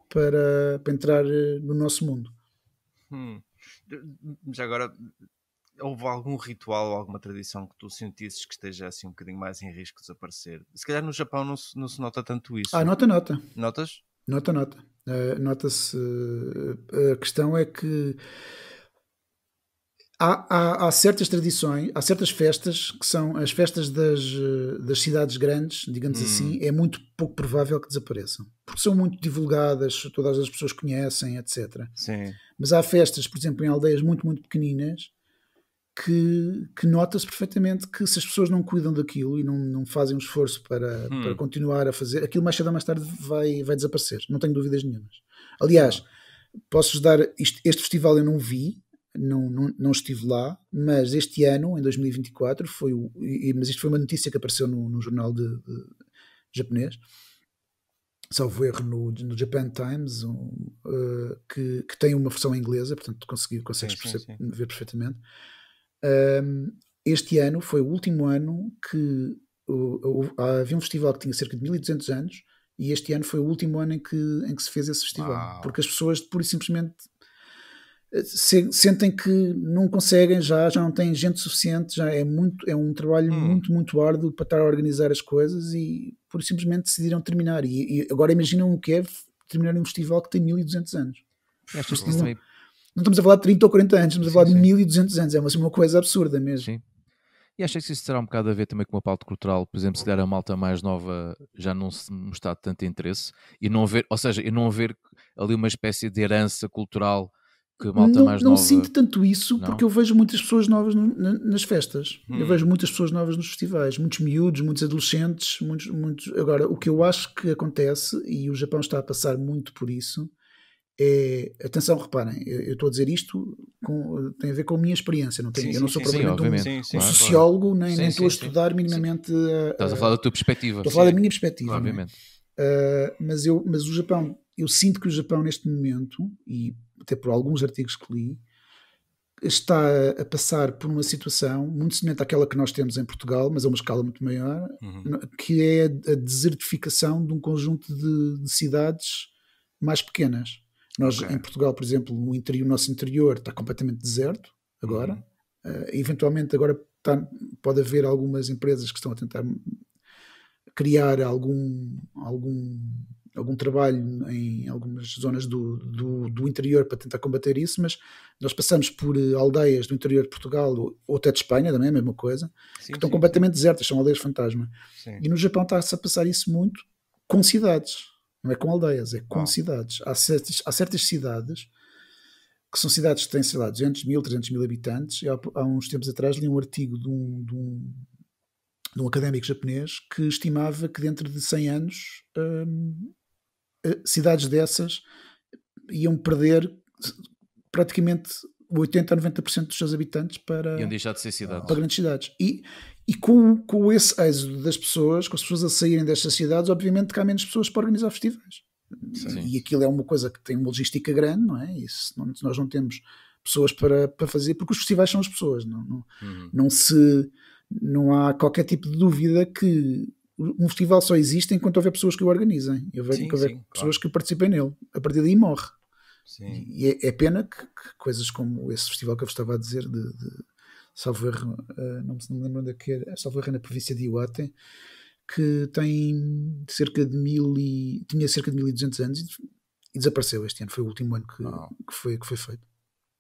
para entrar no nosso mundo. Já agora, houve algum ritual ou alguma tradição que tu sentisses que esteja assim um bocadinho mais em risco de desaparecer? Se calhar no Japão não se nota tanto isso. Nota. Notas? Nota. Nota-se. A questão é que Há certas tradições, há certas festas que são as festas das cidades grandes, digamos assim, é muito pouco provável que desapareçam, porque são muito divulgadas, todas as pessoas conhecem, etc. Sim. Mas há festas, por exemplo, em aldeias muito, muito pequeninas, que nota-se perfeitamente que se as pessoas não cuidam daquilo e não fazem um esforço para continuar a fazer, aquilo mais cedo ou mais tarde vai desaparecer, não tenho dúvidas nenhumas. Aliás, posso-vos dar, este festival eu não vi, não estive lá, mas este ano, em 2024, mas isto foi uma notícia que apareceu no jornal de japonês, salvo erro no Japan Times, que tem uma versão inglesa, portanto consegues ver perfeitamente. Este ano foi o último ano que havia um festival que tinha cerca de 1200 anos, e este ano foi o último ano em que se fez esse festival. Porque as pessoas pura e simplesmente sentem que não conseguem, já não têm gente suficiente, já é um trabalho muito, muito árduo para estar a organizar as coisas, e pura e simplesmente decidiram terminar. E agora imaginam o que é terminar um festival que tem 1200 anos. Não estamos a falar de 30 ou 40 anos, estamos a falar de 1200 anos, é uma coisa absurda mesmo. Sim. E acho que isso terá um bocado a ver também com uma pauta cultural, por exemplo, se calhar a malta mais nova já não se mostrar tanto interesse, e não haver ali uma espécie de herança cultural que a malta mais nova... Não sinto tanto isso, porque eu vejo muitas pessoas novas nas festas, eu vejo muitas pessoas novas nos festivais, muitos miúdos, muitos adolescentes, muitos... Agora, o que eu acho que acontece, e o Japão está a passar muito por isso, atenção, reparem, eu estou a dizer isto tem a ver com a minha experiência, eu não sou propriamente um sociólogo, nem estou a estudar minimamente. Estás a falar da tua perspectiva. Estou a falar da minha perspectiva, obviamente. Mas o Japão, eu sinto que o Japão neste momento, e até por alguns artigos que li, está a passar por uma situação muito semelhante àquela que nós temos em Portugal, mas a uma escala muito maior, que é a desertificação de um conjunto de cidades mais pequenas. Nós, em Portugal, por exemplo, o nosso interior está completamente deserto agora. Eventualmente agora pode haver algumas empresas que estão a tentar criar algum trabalho em algumas zonas do interior para tentar combater isso, mas nós passamos por aldeias do interior de Portugal, ou até de Espanha, também é a mesma coisa, que estão completamente desertas, são aldeias fantasma. E no Japão está-se a passar isso muito com cidades. Não é com aldeias, é com cidades. Há certas cidades que são cidades que têm, sei lá, 200 mil, 300 mil habitantes. E há uns tempos atrás li um artigo de um académico japonês que estimava que dentro de 100 anos cidades dessas iam perder praticamente 80% a 90% dos seus habitantes iam deixar de ser cidades. Para grandes cidades. E com esse êxodo das pessoas, com as pessoas a saírem destas cidades, obviamente que há menos pessoas para organizar festivais. E aquilo é uma coisa que tem uma logística grande, não é? Nós não temos pessoas para fazer, porque os festivais são as pessoas. Não há qualquer tipo de dúvida que um festival só existe enquanto houver pessoas que o organizem. Houver pessoas que participem nele. A partir daí morre. E é pena que coisas como esse festival que eu vos estava a dizer de salvo erro, não me lembro onde é que era, salvo erro na província de Iwate, que tem cerca de tinha cerca de 1200 anos e desapareceu este ano. Foi o último ano que foi feito.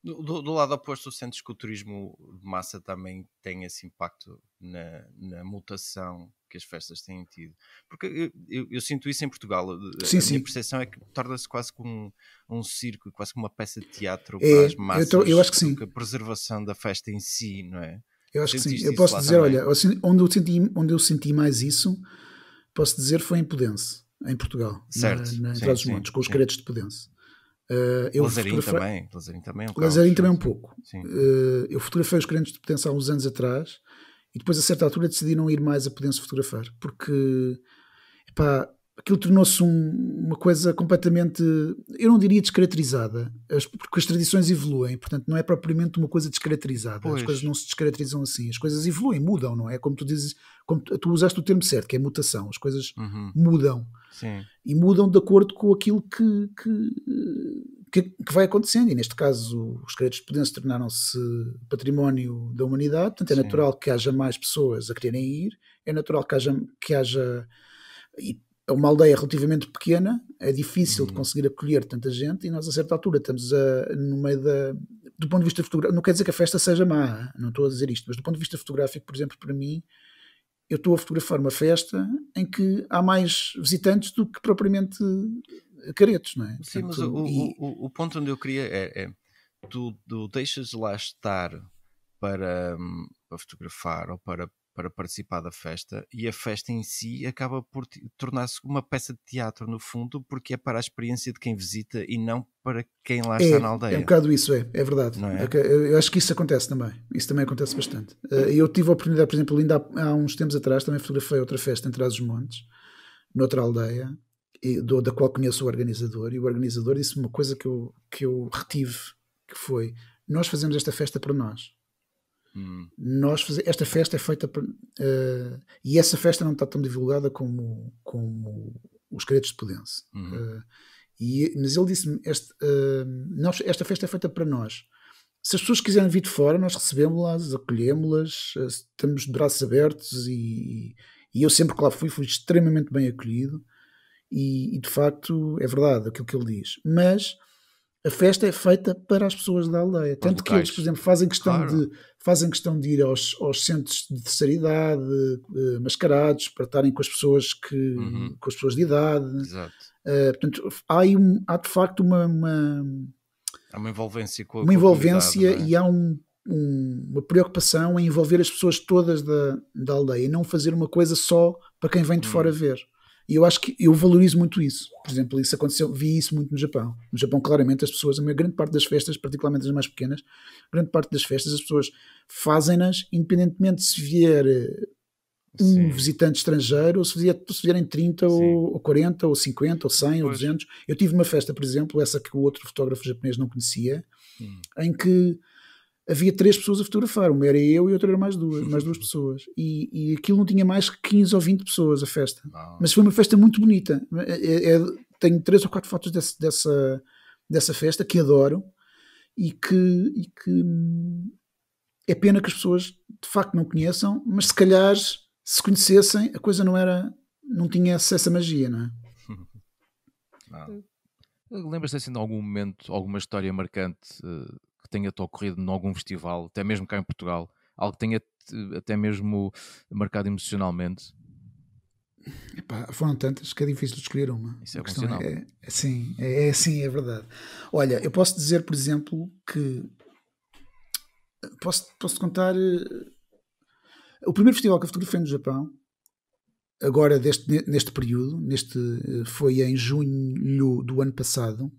Do lado oposto, sentes que o turismo de massa também tem esse impacto na mutação que as festas têm tido? Porque eu sinto isso em Portugal. A minha percepção é que torna-se quase como um circo, quase como uma peça de teatro para as massas. Eu acho que sim. A preservação da festa em si, não é? Eu acho que sim. Eu posso dizer, olha, onde eu senti mais isso, posso dizer, foi em Pudense, em Portugal. Na Trás-os-Montes, com os caretos de Pudense. Lazarim também também um pouco. Eu fotografei os caretos de Pudense há uns anos atrás e depois a certa altura decidi não ir mais a Pudense fotografar, porque aquilo tornou-se uma coisa completamente, eu não diria descaracterizada, porque as tradições evoluem, portanto não é propriamente uma coisa descaracterizada. As coisas não se descaracterizam assim, as coisas evoluem, mudam, não é? Como tu dizes, como tu usaste o termo certo, que é mutação, as coisas mudam. E mudam de acordo com aquilo que vai acontecendo, e neste caso os caretos de Pudense tornaram-se património da humanidade, portanto é natural que haja mais pessoas a quererem ir, é natural que haja é uma aldeia relativamente pequena, é difícil de conseguir acolher tanta gente, e nós a certa altura estamos no meio do ponto de vista fotográfico, não quer dizer que a festa seja má, não estou a dizer isto, mas do ponto de vista fotográfico, por exemplo, para mim, eu estou a fotografar uma festa em que há mais visitantes do que propriamente caretos, não é? Sim, portanto, mas o ponto onde eu queria tu deixas lá estar para fotografar ou para participar da festa, e a festa em si acaba por tornar-se uma peça de teatro no fundo, porque é para a experiência de quem visita e não para quem lá está na aldeia. É um bocado isso, é verdade. Não é? Eu acho que isso acontece também. Isso também acontece bastante. Eu tive a oportunidade, por exemplo, ainda há uns tempos atrás, também fotografei outra festa em Trás-os-Montes, noutra aldeia, da qual conheço o organizador, e o organizador disse-me uma coisa que eu retive, que foi: nós fazemos esta festa para nós. Esta festa é feita para, e essa festa não está tão divulgada como os Caretos de Pudense. Mas ele disse-me: esta festa é feita para nós. Se as pessoas quiserem vir de fora, nós recebemos-las, acolhemos-las, estamos de braços abertos, e eu sempre que lá fui extremamente bem acolhido, e de facto é verdade aquilo que ele diz. Mas a festa é feita para as pessoas da aldeia. Tanto que eles, por exemplo, fazem questão de ir aos centros de terceira idade, mascarados, para estarem com as pessoas com as pessoas de idade. Exato. Portanto, há de facto uma envolvência com a envolvência, comunidade, e há uma preocupação em envolver as pessoas todas da aldeia, e não fazer uma coisa só para quem vem de fora ver. E eu acho que eu valorizo muito isso. Por exemplo, isso aconteceu, vi isso muito no Japão. No Japão, claramente, as pessoas, a grande parte das festas, particularmente as mais pequenas, grande parte das festas, as pessoas fazem-nas independentemente se vier um visitante estrangeiro, ou se vierem 30 ou 40 ou 50 ou 100 ou 200. Eu tive uma festa, por exemplo, essa que o outro fotógrafo japonês não conhecia, em que havia 3 pessoas a fotografar. Uma era eu e outra era mais duas pessoas. E aquilo não tinha mais que 15 ou 20 pessoas, a festa. Mas foi uma festa muito bonita. Tenho 3 ou 4 fotos dessa festa que adoro, e que é pena que as pessoas de facto não conheçam, mas se calhar, se conhecessem, a coisa não tinha essa magia, não é? Lembras-te assim de algum momento, alguma história marcante que tenha-te ocorrido em algum festival, até mesmo cá em Portugal, algo que tenha até mesmo marcado emocionalmente? Epá, foram tantas que é difícil de escolher uma. Isso é emocional. Sim, é verdade. Olha, eu posso dizer, por exemplo, que posso contar o primeiro festival que eu fotografei no Japão, agora neste período, foi em junho do ano passado.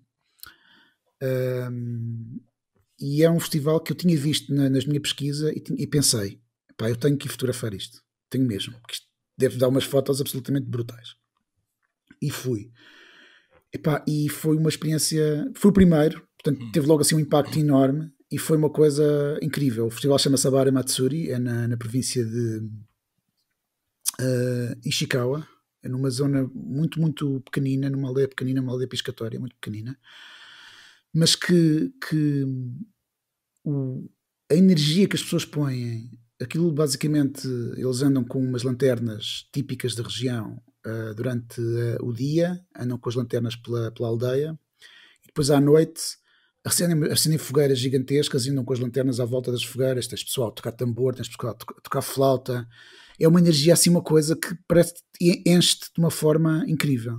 E é um festival que eu tinha visto nas minhas pesquisas, e pensei: pá, eu tenho que ir fotografar isto, tenho mesmo, porque isto deve dar umas fotos absolutamente brutais. E fui. E foi uma experiência, foi o primeiro, portanto teve logo assim um impacto enorme, e foi uma coisa incrível. O festival chama-se Abara Matsuri, é na província de Ishikawa, é numa zona muito, muito pequenina, numa aldeia pequenina, uma aldeia piscatória muito pequenina, mas que a energia que as pessoas põem, aquilo basicamente, eles andam com umas lanternas típicas da região durante o dia, andam com as lanternas pela aldeia, e depois à noite acendem fogueiras gigantescas e andam com as lanternas à volta das fogueiras. Tens pessoal a tocar tambor, tens pessoal a tocar flauta. É uma energia assim, uma coisa que parece enche-te de uma forma incrível.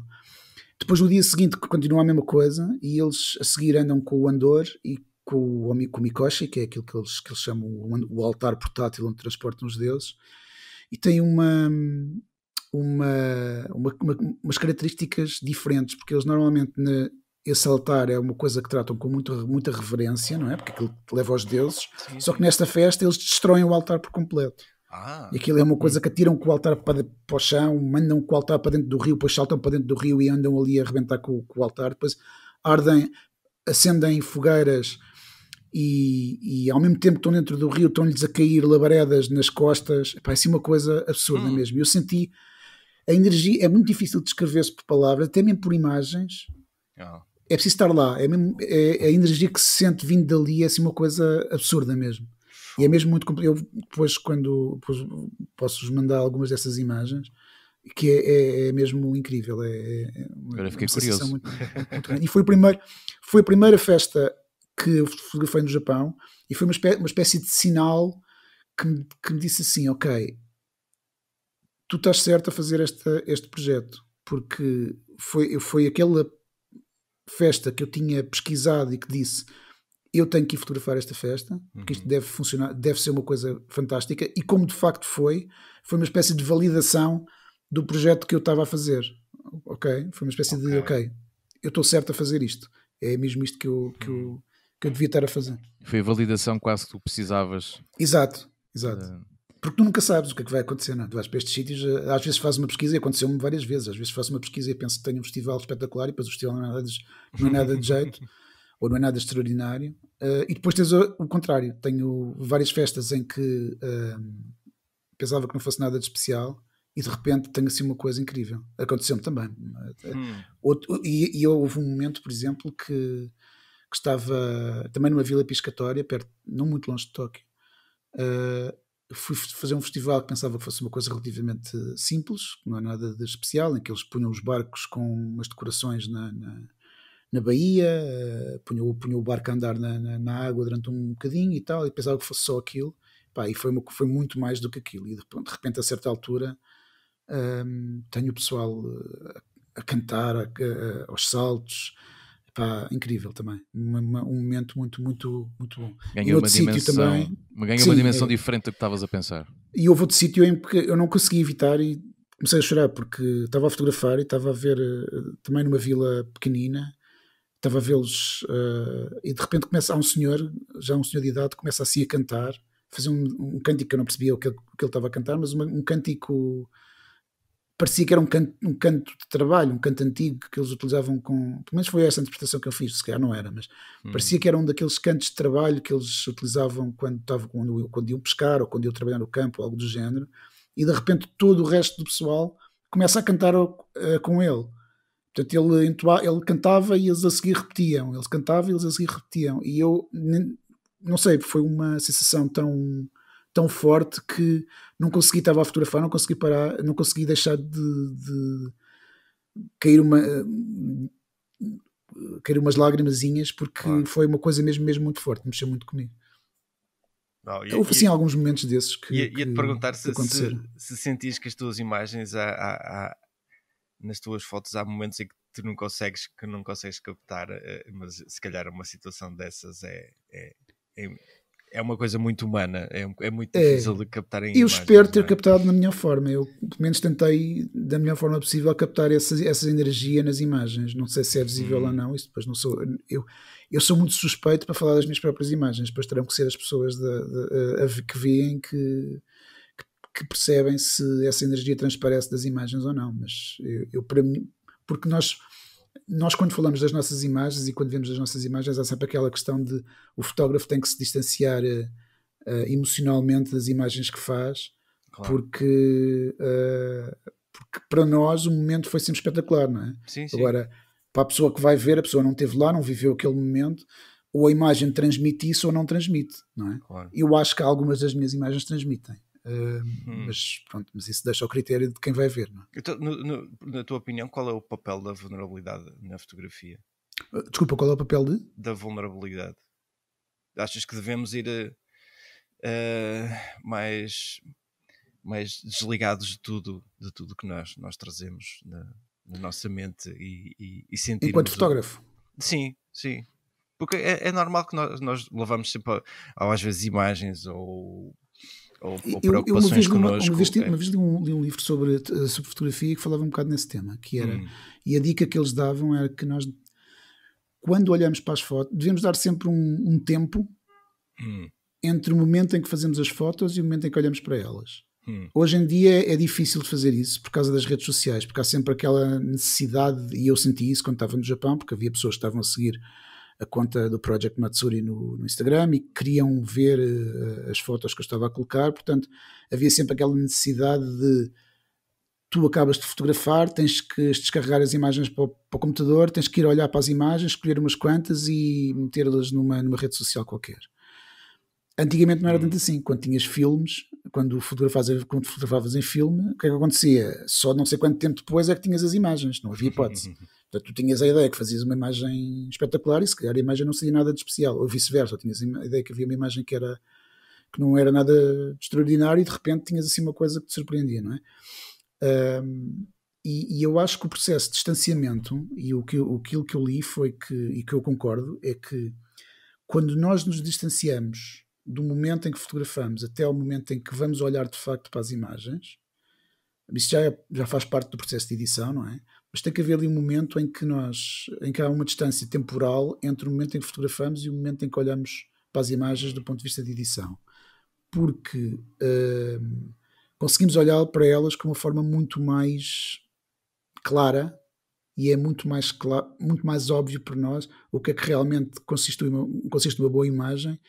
Depois no dia seguinte continua a mesma coisa, e eles a seguir andam com o andor e com o mikoshi, que é aquilo que eles chamam o altar portátil onde transportam os deuses, e tem umas características diferentes, porque eles normalmente esse altar é uma coisa que tratam com muita reverência, não é? Porque aquilo leva aos deuses. Só que nesta festa eles destroem o altar por completo. E aquilo é uma coisa que atiram com o altar para o chão, mandam com o altar para dentro do rio, depois saltam para dentro do rio e andam ali a arrebentar com o altar, depois acendem fogueiras, e ao mesmo tempo que estão dentro do rio estão-lhes a cair labaredas nas costas. É assim uma coisa absurda mesmo. Eu senti a energia, é muito difícil de descrever-se por palavras, até mesmo por imagens. É preciso estar lá, a energia que se sente vindo dali é assim uma coisa absurda mesmo. E é mesmo muito complicado. Eu depois posso-vos mandar algumas dessas imagens. que é mesmo incrível. Agora fiquei curioso. Muito grande. E foi a primeira festa que eu fotografei no Japão, e foi uma espécie de sinal que me disse assim: ok, tu estás certo a fazer este projeto, porque foi aquela festa que eu tinha pesquisado e que disse: eu tenho que ir fotografar esta festa, porque isto deve funcionar, deve ser uma coisa fantástica, e como de facto foi uma espécie de validação do projeto que eu estava a fazer. Ok? Foi uma espécie de ok, eu estou certo a fazer isto, é mesmo isto que eu devia estar a fazer. Foi a validação quase que tu precisavas. Exato. Porque tu nunca sabes o que é que vai acontecer, não é? Tu vais para estes sítios, às vezes fazes uma pesquisa, e aconteceu-me várias vezes, às vezes faço uma pesquisa e penso que tenho um festival espetacular, e depois o festival não é nada de jeito, ou não é nada extraordinário, e depois tens o contrário. Tenho várias festas em que pensava que não fosse nada de especial, e de repente tenho assim uma coisa incrível. Aconteceu-me também. E houve um momento, por exemplo, que estava também numa vila piscatória, perto, não muito longe de Tóquio. Fui fazer um festival que pensava que fosse uma coisa relativamente simples, não é nada de especial, em que eles punham os barcos com umas decorações na baía, punham o barco a andar na água durante um bocadinho e tal, e pensava que fosse só aquilo. Pá, e foi muito mais do que aquilo. E de repente, a certa altura, tenho o pessoal a cantar aos saltos. Pá, incrível também. Um momento muito, muito, muito bom. Ganhou uma dimensão diferente do que estavas a pensar. E houve outro sítio em que eu não consegui evitar e comecei a chorar, porque estava a fotografar e estava a ver também numa vila pequenina, estava a vê-los e de repente há um senhor de idade, começa assim a cantar, fazer um cântico que eu não percebia o que ele estava a cantar, mas um cântico... Parecia que era um canto de trabalho, um canto antigo que eles utilizavam pelo menos foi essa a interpretação que eu fiz, se calhar não era, mas parecia que era um daqueles cantos de trabalho que eles utilizavam quando iam pescar ou quando iam trabalhar no campo, algo do género, e de repente todo o resto do pessoal começa a cantar com ele. Portanto, ele cantava e eles a seguir repetiam, ele cantava e eles a seguir repetiam, e eu não sei, foi uma sensação tão forte que não consegui, estava a fotografar, não consegui parar, não consegui deixar de cair umas lágrimazinhas, porque foi uma coisa mesmo muito forte, mexeu muito comigo. Houve assim alguns momentos desses que ia-te perguntar se sentias que as tuas imagens nas tuas fotos há momentos em que tu não consegues captar, mas se calhar uma situação dessas é uma coisa muito humana, é muito difícil de captar em imagens. Eu espero ter captado na minha forma. Eu, pelo menos, tentei da melhor forma possível captar essa energia nas imagens. Não sei se é visível ou não. Isso depois não sou. Eu sou muito suspeito para falar das minhas próprias imagens. Depois terão que ser as pessoas que veem que percebem se essa energia transparece das imagens ou não. Mas eu para mim, porque nós quando falamos das nossas imagens e quando vemos as nossas imagens, há sempre aquela questão de o fotógrafo tem que se distanciar emocionalmente das imagens que faz, claro. Porque para nós o momento foi sempre espetacular, não é? Sim. Agora, para a pessoa que vai ver, a pessoa não esteve lá, não viveu aquele momento, ou a imagem transmite isso ou não transmite, não é? Claro. Eu acho que algumas das minhas imagens transmitem. Mas pronto, mas isso deixa ao critério de quem vai ver, não é? Então, na tua opinião, qual é o papel da vulnerabilidade na fotografia? Desculpa, qual é o papel da vulnerabilidade? Achas que devemos ir mais desligados de tudo que nós trazemos na nossa mente e sentirmos... Enquanto fotógrafo? Sim. Porque é normal que nós levamos sempre às vezes imagens ou preocupações connosco. Uma vez li um livro sobre fotografia que falava um bocado nesse tema, que era, e a dica que eles davam era que nós, quando olhamos para as fotos, devemos dar sempre um tempo entre o momento em que fazemos as fotos e o momento em que olhamos para elas. Hoje em dia é difícil de fazer isso por causa das redes sociais, porque há sempre aquela necessidade, e eu senti isso quando estava no Japão, porque havia pessoas que estavam a seguir a conta do Project Matsuri no Instagram e queriam ver as fotos que eu estava a colocar, portanto havia sempre aquela necessidade de tu acabas de fotografar, tens que descarregar as imagens para o computador, tens que ir olhar para as imagens, escolher umas quantas e metê-las numa rede social qualquer. Antigamente não era tanto assim. Quando tinhas filmes, quando fotografavas em filme, o que é que acontecia? Só não sei quanto tempo depois é que tinhas as imagens, não havia hipótese. Portanto, tu tinhas a ideia que fazias uma imagem espetacular e se calhar a imagem não seria nada de especial, ou vice-versa, tinhas a ideia que havia uma imagem que não era nada de extraordinário e de repente tinhas assim uma coisa que te surpreendia, não é? E eu acho que o processo de distanciamento, e aquilo que eu li e que eu concordo, é que quando nós nos distanciamos do momento em que fotografamos até ao momento em que vamos olhar de facto para as imagens, isso já faz parte do processo de edição, não é? Mas tem que haver ali um momento em que há uma distância temporal entre o momento em que fotografamos e o momento em que olhamos para as imagens do ponto de vista de edição. Porque conseguimos olhar para elas com uma forma muito mais clara e é muito mais óbvio para nós o que é que realmente consiste uma boa imagem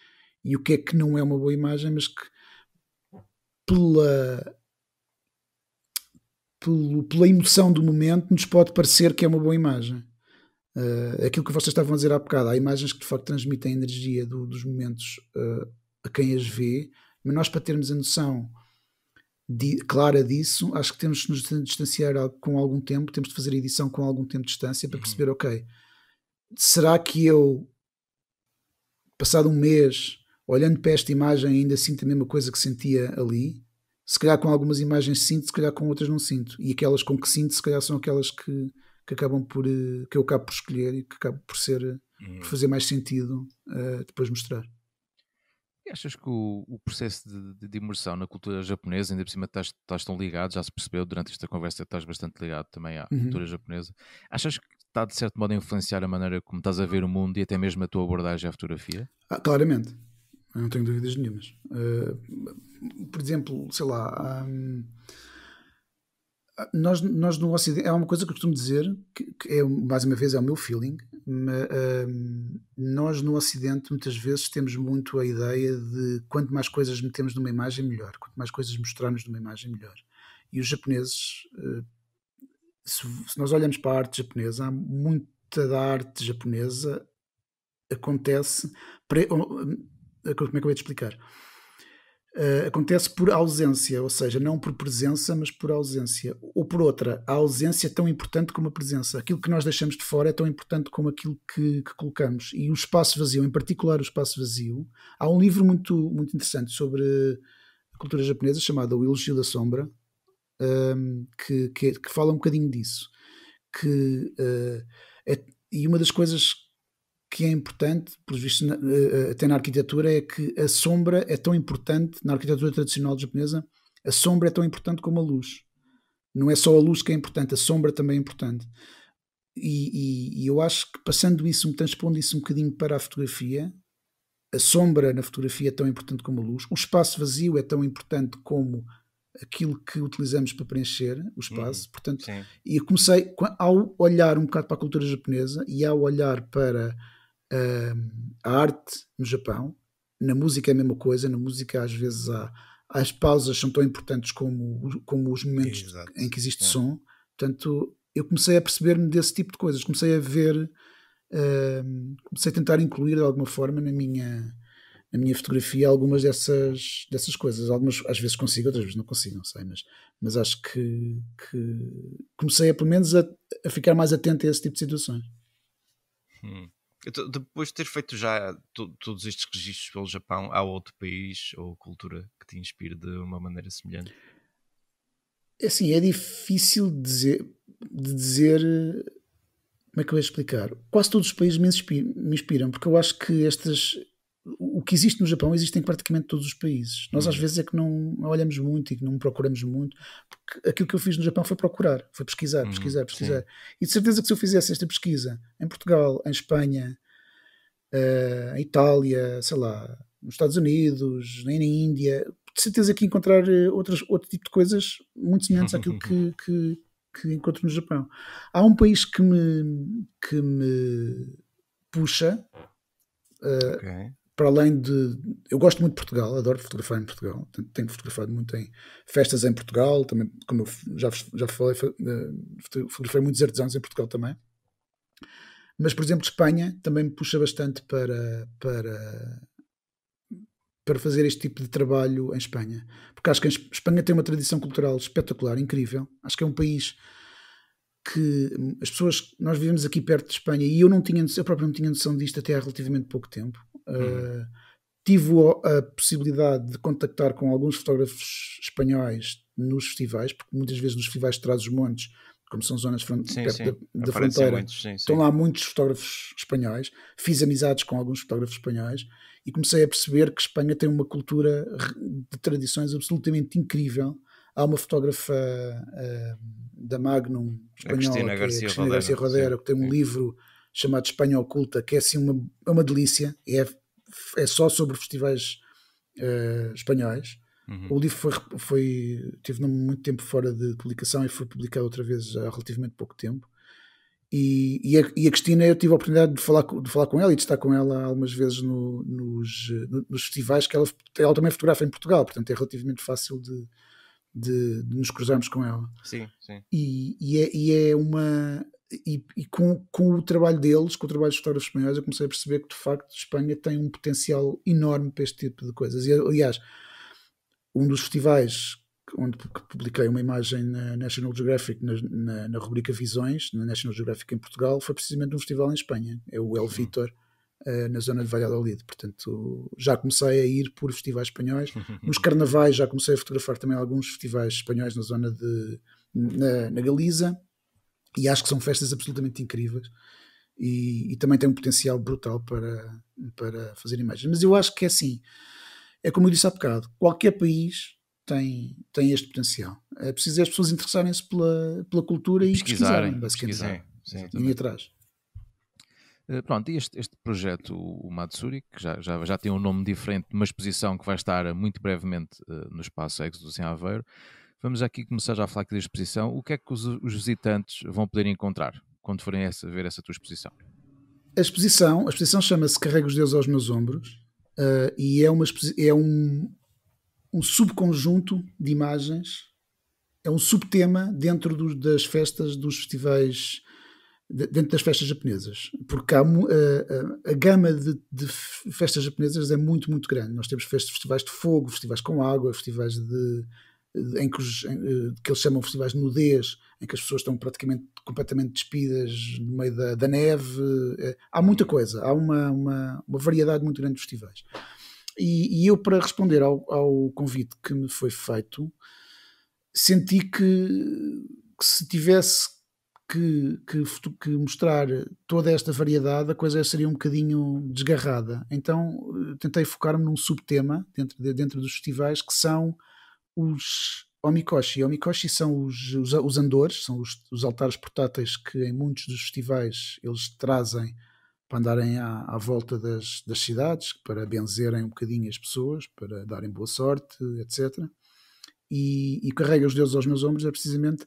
e o que é que não é uma boa imagem, mas que pela emoção do momento nos pode parecer que é uma boa imagem. Aquilo que vocês estavam a dizer há bocado, há imagens que de facto transmitem a energia dos momentos a quem as vê, mas nós, para termos a noção clara disso, acho que temos de nos distanciar com algum tempo, temos de fazer a edição com algum tempo de distância para perceber, ok, será que eu, passado um mês, olhando para esta imagem, ainda sinto a mesma coisa que sentia ali? Se calhar com algumas imagens sinto, se calhar com outras não sinto, e aquelas com que sinto, se calhar são aquelas que acabam que eu acabo por escolher e que acabo por fazer mais sentido depois mostrar. E achas que o processo de imersão na cultura japonesa, ainda por cima estás tão ligado, já se percebeu durante esta conversa que estás bastante ligado também à cultura japonesa, achas que está de certo modo a influenciar a maneira como estás a ver o mundo e até mesmo a tua abordagem à fotografia? Claramente, eu não tenho dúvidas nenhumas. Por exemplo, sei lá, nós no Ocidente, é uma coisa que eu costumo dizer, que é, mais uma vez, é o meu feeling, nós no Ocidente muitas vezes temos muito a ideia de quanto mais coisas metemos numa imagem, melhor, quanto mais coisas mostrarmos numa imagem, melhor. E os japoneses, se nós olhamos para a arte japonesa, há muita da arte japonesa acontece, como é que eu ia te explicar? Acontece por ausência, ou seja, não por presença, mas por ausência. Ou por outra, a ausência é tão importante como a presença. Aquilo que nós deixamos de fora é tão importante como aquilo que colocamos. E o espaço vazio, em particular o espaço vazio, há um livro muito, muito interessante sobre a cultura japonesa chamado O Elogio da Sombra, que fala um bocadinho disso. E uma das coisas que é importante, por visto, até na arquitetura, é que a sombra é tão importante, na arquitetura tradicional japonesa, a sombra é tão importante como a luz. Não é só a luz que é importante, a sombra também é importante. E eu acho que transpondo isso um bocadinho para a fotografia, a sombra na fotografia é tão importante como a luz, o espaço vazio é tão importante como aquilo que utilizamos para preencher o espaço. Portanto, e eu comecei, ao olhar um bocado para a cultura japonesa e ao olhar para a arte no Japão, na música é a mesma coisa, na música às vezes as pausas são tão importantes como os momentos em que existe som. Portanto, eu comecei a perceber-me desse tipo de coisas, comecei a ver, comecei a tentar incluir de alguma forma na minha fotografia algumas dessas coisas. Algumas às vezes consigo, outras vezes não consigo, não sei, mas acho que comecei pelo menos a ficar mais atento a esse tipo de situações. Depois de ter feito já todos estes registros pelo Japão, há outro país ou cultura que te inspire de uma maneira semelhante? Assim, é difícil de dizer. Como é que eu ia explicar? Quase todos os países me inspiram, porque eu acho que o que existe no Japão existe em praticamente todos os países. Nós às vezes é que não olhamos muito e que não procuramos muito, porque aquilo que eu fiz no Japão foi procurar, foi pesquisar. E de certeza que se eu fizesse esta pesquisa em Portugal, em Espanha, em Itália, sei lá, nos Estados Unidos, nem na Índia, de certeza que ia encontrar outro tipo de coisas muito semelhantes àquilo que encontro no Japão. Há um país que me puxa, para além de... Eu gosto muito de Portugal, adoro fotografar em Portugal, tenho fotografado muito em festas em Portugal, também, como eu já falei, fotografei muitos artesãos em Portugal também. Mas, por exemplo, Espanha também me puxa bastante para para fazer este tipo de trabalho em Espanha. Porque acho que a Espanha tem uma tradição cultural espetacular, incrível. Acho que é um país que as pessoas, nós vivemos aqui perto de Espanha e eu próprio não tinha noção disto até há relativamente pouco tempo. Tive a possibilidade de contactar com alguns fotógrafos espanhóis nos festivais, porque muitas vezes nos festivais de Trás-os-Montes, como são zonas perto da fronteira, estão lá muitos fotógrafos espanhóis. Fiz amizades com alguns fotógrafos espanhóis e comecei a perceber que Espanha tem uma cultura de tradições absolutamente incrível. Há uma fotógrafa da Magnum espanhola, que é a Cristina Garcia Rodero, que tem um livro chamado Espanha Oculta, que é assim uma delícia, é só sobre festivais espanhóis. O livro teve muito tempo fora de publicação e foi publicado outra vez há relativamente pouco tempo. E a Cristina, eu tive a oportunidade de falar com ela e de estar com ela algumas vezes nos festivais, que ela também fotografa em Portugal, portanto é relativamente fácil de nos cruzarmos com ela. Sim. E com o trabalho deles, com o trabalho dos fotógrafos espanhóis, eu comecei a perceber que de facto Espanha tem um potencial enorme para este tipo de coisas. E aliás, um dos festivais onde publiquei uma imagem na National Geographic, na rubrica Visões, na National Geographic em Portugal, foi precisamente um festival em Espanha, é o El Vítor, na zona de Valladolid. Portanto, já comecei a ir por festivais espanhóis. Nos carnavais já comecei a fotografar também alguns festivais espanhóis na zona na Galiza, e acho que são festas absolutamente incríveis e também tem um potencial brutal para fazer imagens. Mas eu acho que é assim, é como eu disse há bocado, qualquer país tem este potencial. É preciso as pessoas interessarem-se pela cultura e pesquisarem, basicamente. E ir atrás. Pronto, e este projeto, o Matsuri, que já tem um nome diferente, uma exposição que vai estar muito brevemente no Espaço Exodus em Aveiro. Vamos aqui começar já a falar aqui da exposição. O que é que os visitantes vão poder encontrar quando forem ver essa tua exposição? A exposição chama-se Carrego os Deuses aos Meus Ombros e é um subconjunto de imagens, é um subtema dentro das festas dos festivais, dentro das festas japonesas, porque a gama de festas japonesas é muito, muito grande. Nós temos festivais de fogo, festivais com água, festivais que eles chamam festivais de nudez, em que as pessoas estão praticamente completamente despidas no meio da neve. Há muita coisa, há uma variedade muito grande de festivais. E eu, para responder ao convite que me foi feito, senti que se tivesse que mostrar toda esta variedade, a coisa seria um bocadinho desgarrada. Então tentei focar-me num subtema dentro dos festivais, que são os omikoshi. Omikoshi são os andores, são os altares portáteis que em muitos dos festivais eles trazem para andarem à volta das cidades, para benzerem um bocadinho as pessoas, para darem boa sorte, etc. E Carrega os Deuses aos Meus Ombros é precisamente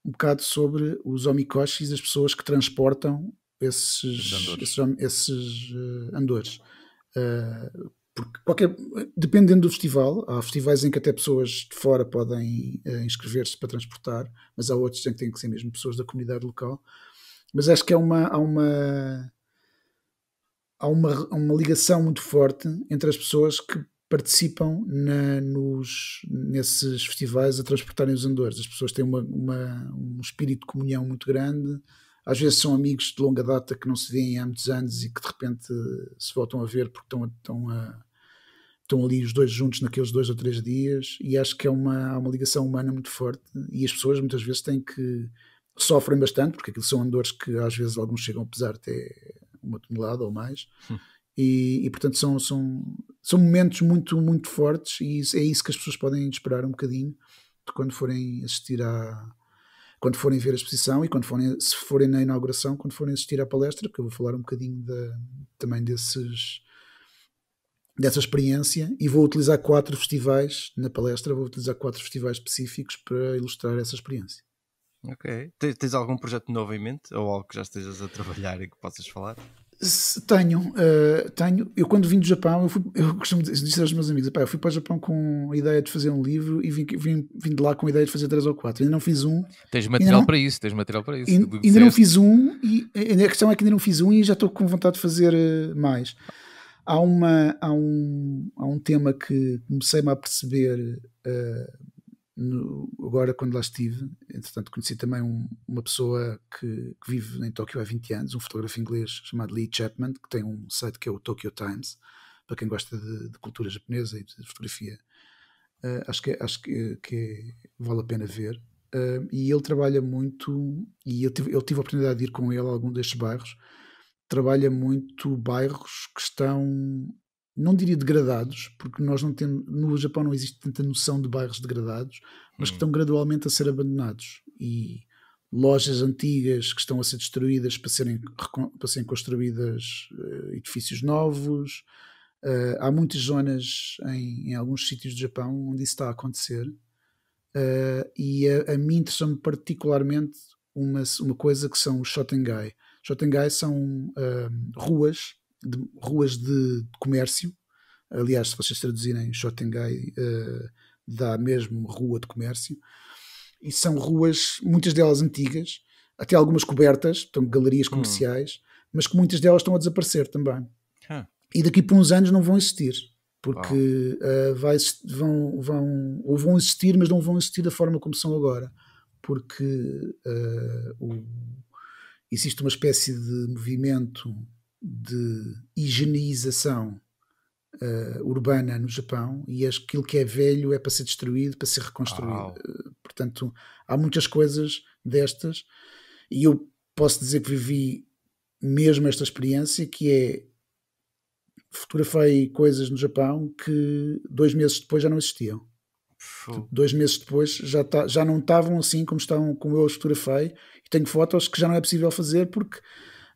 um bocado sobre os omikoshis, as pessoas que transportam esses andores. Porque dependendo do festival, há festivais em que até pessoas de fora podem inscrever-se para transportar, mas há outros em que têm que ser mesmo pessoas da comunidade local. Mas acho que há uma ligação muito forte entre as pessoas que participam nesses festivais a transportarem os andores. As pessoas têm um espírito de comunhão muito grande. Às vezes são amigos de longa data que não se veem há muitos anos e que de repente se voltam a ver porque estão ali os dois juntos naqueles 2 ou 3 dias, e acho que há uma ligação humana muito forte, e as pessoas muitas vezes sofrem bastante, porque aquilo são andores que às vezes alguns chegam a pesar até 1 tonelada ou mais, e portanto são momentos muito, muito fortes, e é isso que as pessoas podem esperar um bocadinho de quando forem quando forem ver a exposição e se forem na inauguração, quando forem assistir à palestra, que eu vou falar um bocadinho também dessa experiência, e vou utilizar 4 festivais na palestra, vou utilizar 4 festivais específicos para ilustrar essa experiência. Ok. Tens algum projeto novo em mente, ou algo que já estejas a trabalhar e que possas falar? Tenho. Eu quando vim do Japão, eu costumo dizer aos meus amigos, eu fui para o Japão com a ideia de fazer um livro e vim de lá com a ideia de fazer 3 ou 4. Ainda não fiz um. Tens material para isso. Ainda não fiz um, e a questão é que ainda não fiz um e já estou com vontade de fazer mais. há um tema que comecei-me a perceber agora quando lá estive. Entretanto conheci também uma pessoa que vive em Tóquio há 20 anos, um fotógrafo inglês chamado Lee Chapman, que tem um site que é o Tokyo Times, para quem gosta de cultura japonesa e de fotografia. Acho que vale a pena ver. E ele trabalha muito, e eu tive a oportunidade de ir com ele a algum destes bairros. Trabalha muito bairros que estão, não diria degradados, porque nós não temos, no Japão não existe tanta noção de bairros degradados, mas que estão gradualmente a ser abandonados, e lojas antigas que estão a ser destruídas para serem construídas edifícios novos. Há muitas zonas em alguns sítios do Japão onde isso está a acontecer. E a mim interessa-me particularmente uma coisa que são os Shotengai. Shotengai são ruas de comércio. Aliás, se vocês traduzirem Shotengai, dá mesmo rua de comércio. E são ruas, muitas delas antigas, até algumas cobertas, portanto, galerias comerciais, mas que muitas delas estão a desaparecer também. E daqui por uns anos não vão existir. Porque vão existir, mas não vão existir da forma como são agora. Porque existe uma espécie de movimento de higienização urbana no Japão, e aquilo que é velho é para ser destruído, para ser reconstruído. Portanto, há muitas coisas destas, e eu posso dizer que vivi mesmo esta experiência, que é: fotografei coisas no Japão que 2 meses depois já não existiam. 2 meses depois já não estavam assim como eu as fotografei, e tenho fotos que já não é possível fazer porque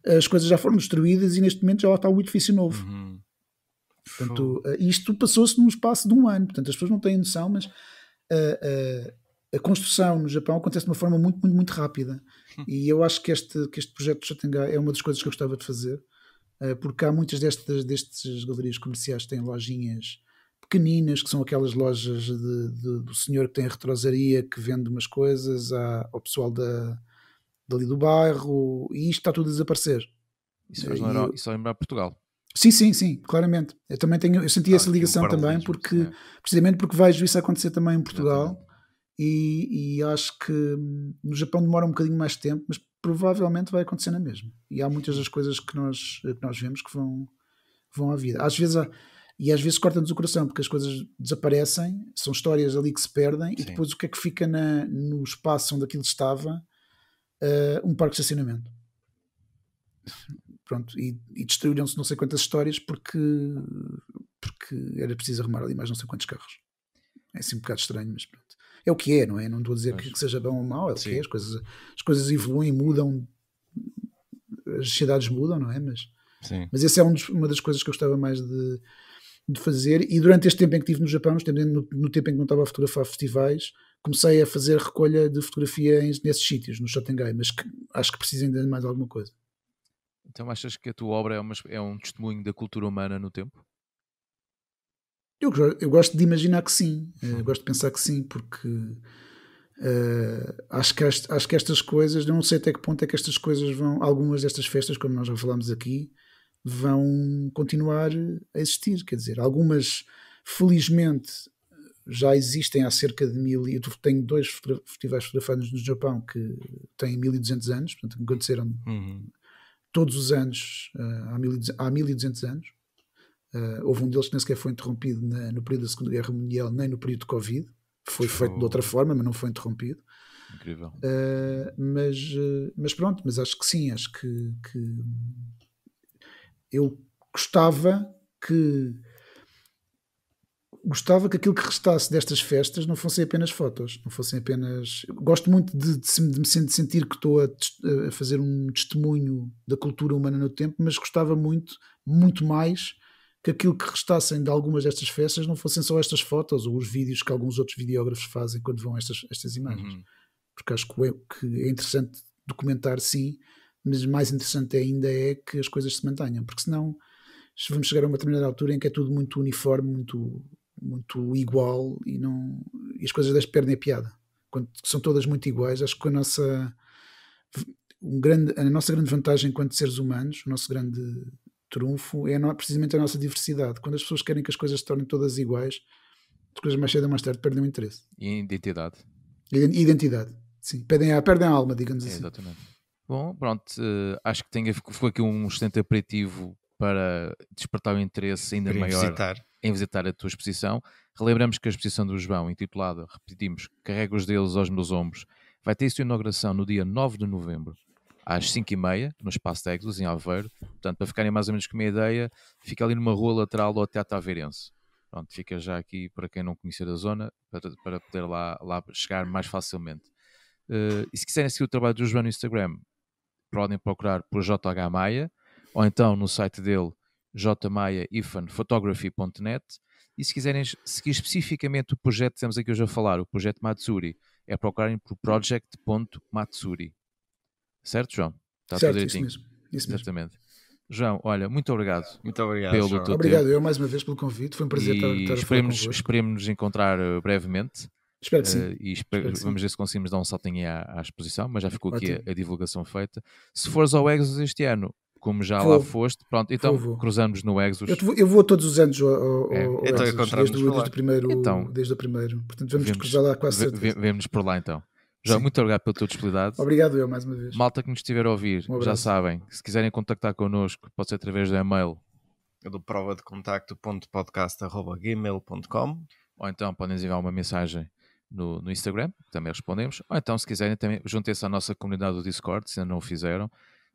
as coisas já foram destruídas e neste momento já lá está um edifício novo. Portanto, isto passou-se num espaço de 1 ano. Portanto, as pessoas não têm noção, mas a construção no Japão acontece de uma forma muito, muito, muito rápida. E eu acho que este projeto de Shotengai é uma das coisas que eu gostava de fazer. Porque há muitas destas galerias comerciais que têm lojinhas pequeninas, que são aquelas lojas do senhor que tem a retrosaria, que vende umas coisas ao pessoal dali do bairro, e isto está tudo a desaparecer. Isso vai lembrar Portugal. Sim, claramente. Eu senti essa ligação também, precisamente porque vejo isso acontecer também em Portugal. E acho que no Japão demora um bocadinho mais de tempo, mas provavelmente vai acontecer na mesma. E há muitas das coisas que nós vemos que vão à vida. Às vezes corta-nos o coração, porque as coisas desaparecem, são histórias ali que se perdem. Sim. E depois o que é que fica no espaço onde aquilo estava? Um parque de estacionamento. Pronto, e destruíram-se não sei quantas histórias porque era preciso arrumar ali mais não sei quantos carros. É assim um bocado estranho, mas pronto. É o que é, não é? Não estou a dizer que seja bom ou mau, é o que é. As coisas evoluem, mudam, as sociedades mudam, não é? Mas essa é uma das coisas que eu gostava mais de fazer. E durante este tempo em que estive no Japão, no tempo em que não estava a fotografar festivais, comecei a fazer recolha de fotografia nesses sítios, no Shotengai, mas acho que preciso ainda de mais alguma coisa. Então achas que a tua obra é um testemunho da cultura humana no tempo? Eu gosto de imaginar que sim, gosto de pensar que sim, porque acho que estas coisas, eu não sei até que ponto é que estas coisas algumas destas festas, como nós já falámos aqui, vão continuar a existir. Quer dizer, algumas felizmente já existem há cerca de 1000, eu tenho 2 festivais fotografados no Japão que têm 1200 anos, portanto aconteceram todos os anos há 1200 anos. Houve um deles que nem sequer foi interrompido no período da Segunda Guerra Mundial, nem no período de Covid. Foi feito de outra forma, mas não foi interrompido. Incrível. Mas pronto, mas acho que sim, acho que eu gostava que aquilo que restasse destas festas não fossem apenas fotos, não fossem apenas... Gosto muito de me sentir que estou a fazer um testemunho da cultura humana no tempo, mas gostava muito mais que aquilo que restassem de algumas destas festas não fossem só estas fotos ou os vídeos que alguns outros videógrafos fazem quando vão estas imagens. Porque acho que é interessante documentar, sim, mas mais interessante ainda é que as coisas se mantenham, porque senão vamos chegar a uma determinada altura em que é tudo muito uniforme, muito igual, e as coisas perdem a piada. Quando são todas muito iguais, acho que a nossa grande vantagem enquanto seres humanos, o nosso grande trunfo é precisamente a nossa diversidade. Quando as pessoas querem que as coisas se tornem todas iguais, as coisas mais cedo ou mais tarde perdem o interesse. E identidade. Identidade, sim. Perdem a alma, digamos assim. Exatamente. Bom, pronto, acho que ficou aqui um excelente aperitivo para despertar o interesse ainda maior em visitar a tua exposição. Relembramos que a exposição do João, intitulada, repetimos, Carrega os Deuses aos Meus Ombros, vai ter sua inauguração no dia 9 de novembro, às 5h30, no Espaço de Exos, em Aveiro. Portanto, para ficarem mais ou menos com uma ideia, fica ali numa rua lateral do Teatro Aveirense. Pronto, fica já aqui para quem não conhecer a zona, para poder lá chegar mais facilmente. E se quiserem seguir o trabalho do João no Instagram, podem procurar por JH Maia, ou então no site dele, jmaia-photography.net. E se quiserem seguir especificamente o projeto que temos aqui hoje a falar, o projeto Matsuri, é procurarem por project.matsuri. Certo, João? Está certo, tudo direitinho? Isso mesmo. Exatamente. João, olha, muito obrigado. Muito obrigado, pelo João. teu Obrigado tempo. eu mais uma vez pelo convite. Foi um prazer estar a falar convosco. Esperemos nos encontrar brevemente. Espero que sim. Vamos ver se conseguimos dar um saltinho à exposição, mas já ficou aqui a divulgação feita. Se fores ao Exos este ano, como já lá foste, pronto, então cruzamos no Exos. Eu vou todos os anos ao então Exos, desde o primeiro. Portanto, vamos cruzar lá quase certeza. Vemo-nos por lá então. João, muito obrigado pela tua disponibilidade. Obrigado eu, mais uma vez. Malta que nos estiver a ouvir, já sabem, se quiserem contactar connosco, pode ser através do e-mail do provadecontacto.podcast@gmail.com, ou então podem enviar uma mensagem no Instagram, que também respondemos, ou então se quiserem também juntem-se à nossa comunidade do Discord, se ainda não o fizeram,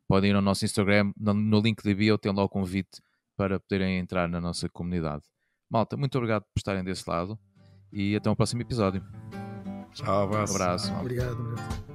podem ir ao nosso Instagram, no link da bio tem lá o convite para poderem entrar na nossa comunidade. Malta, muito obrigado por estarem desse lado e até o próximo episódio. Tchau, abraço. Obrigado.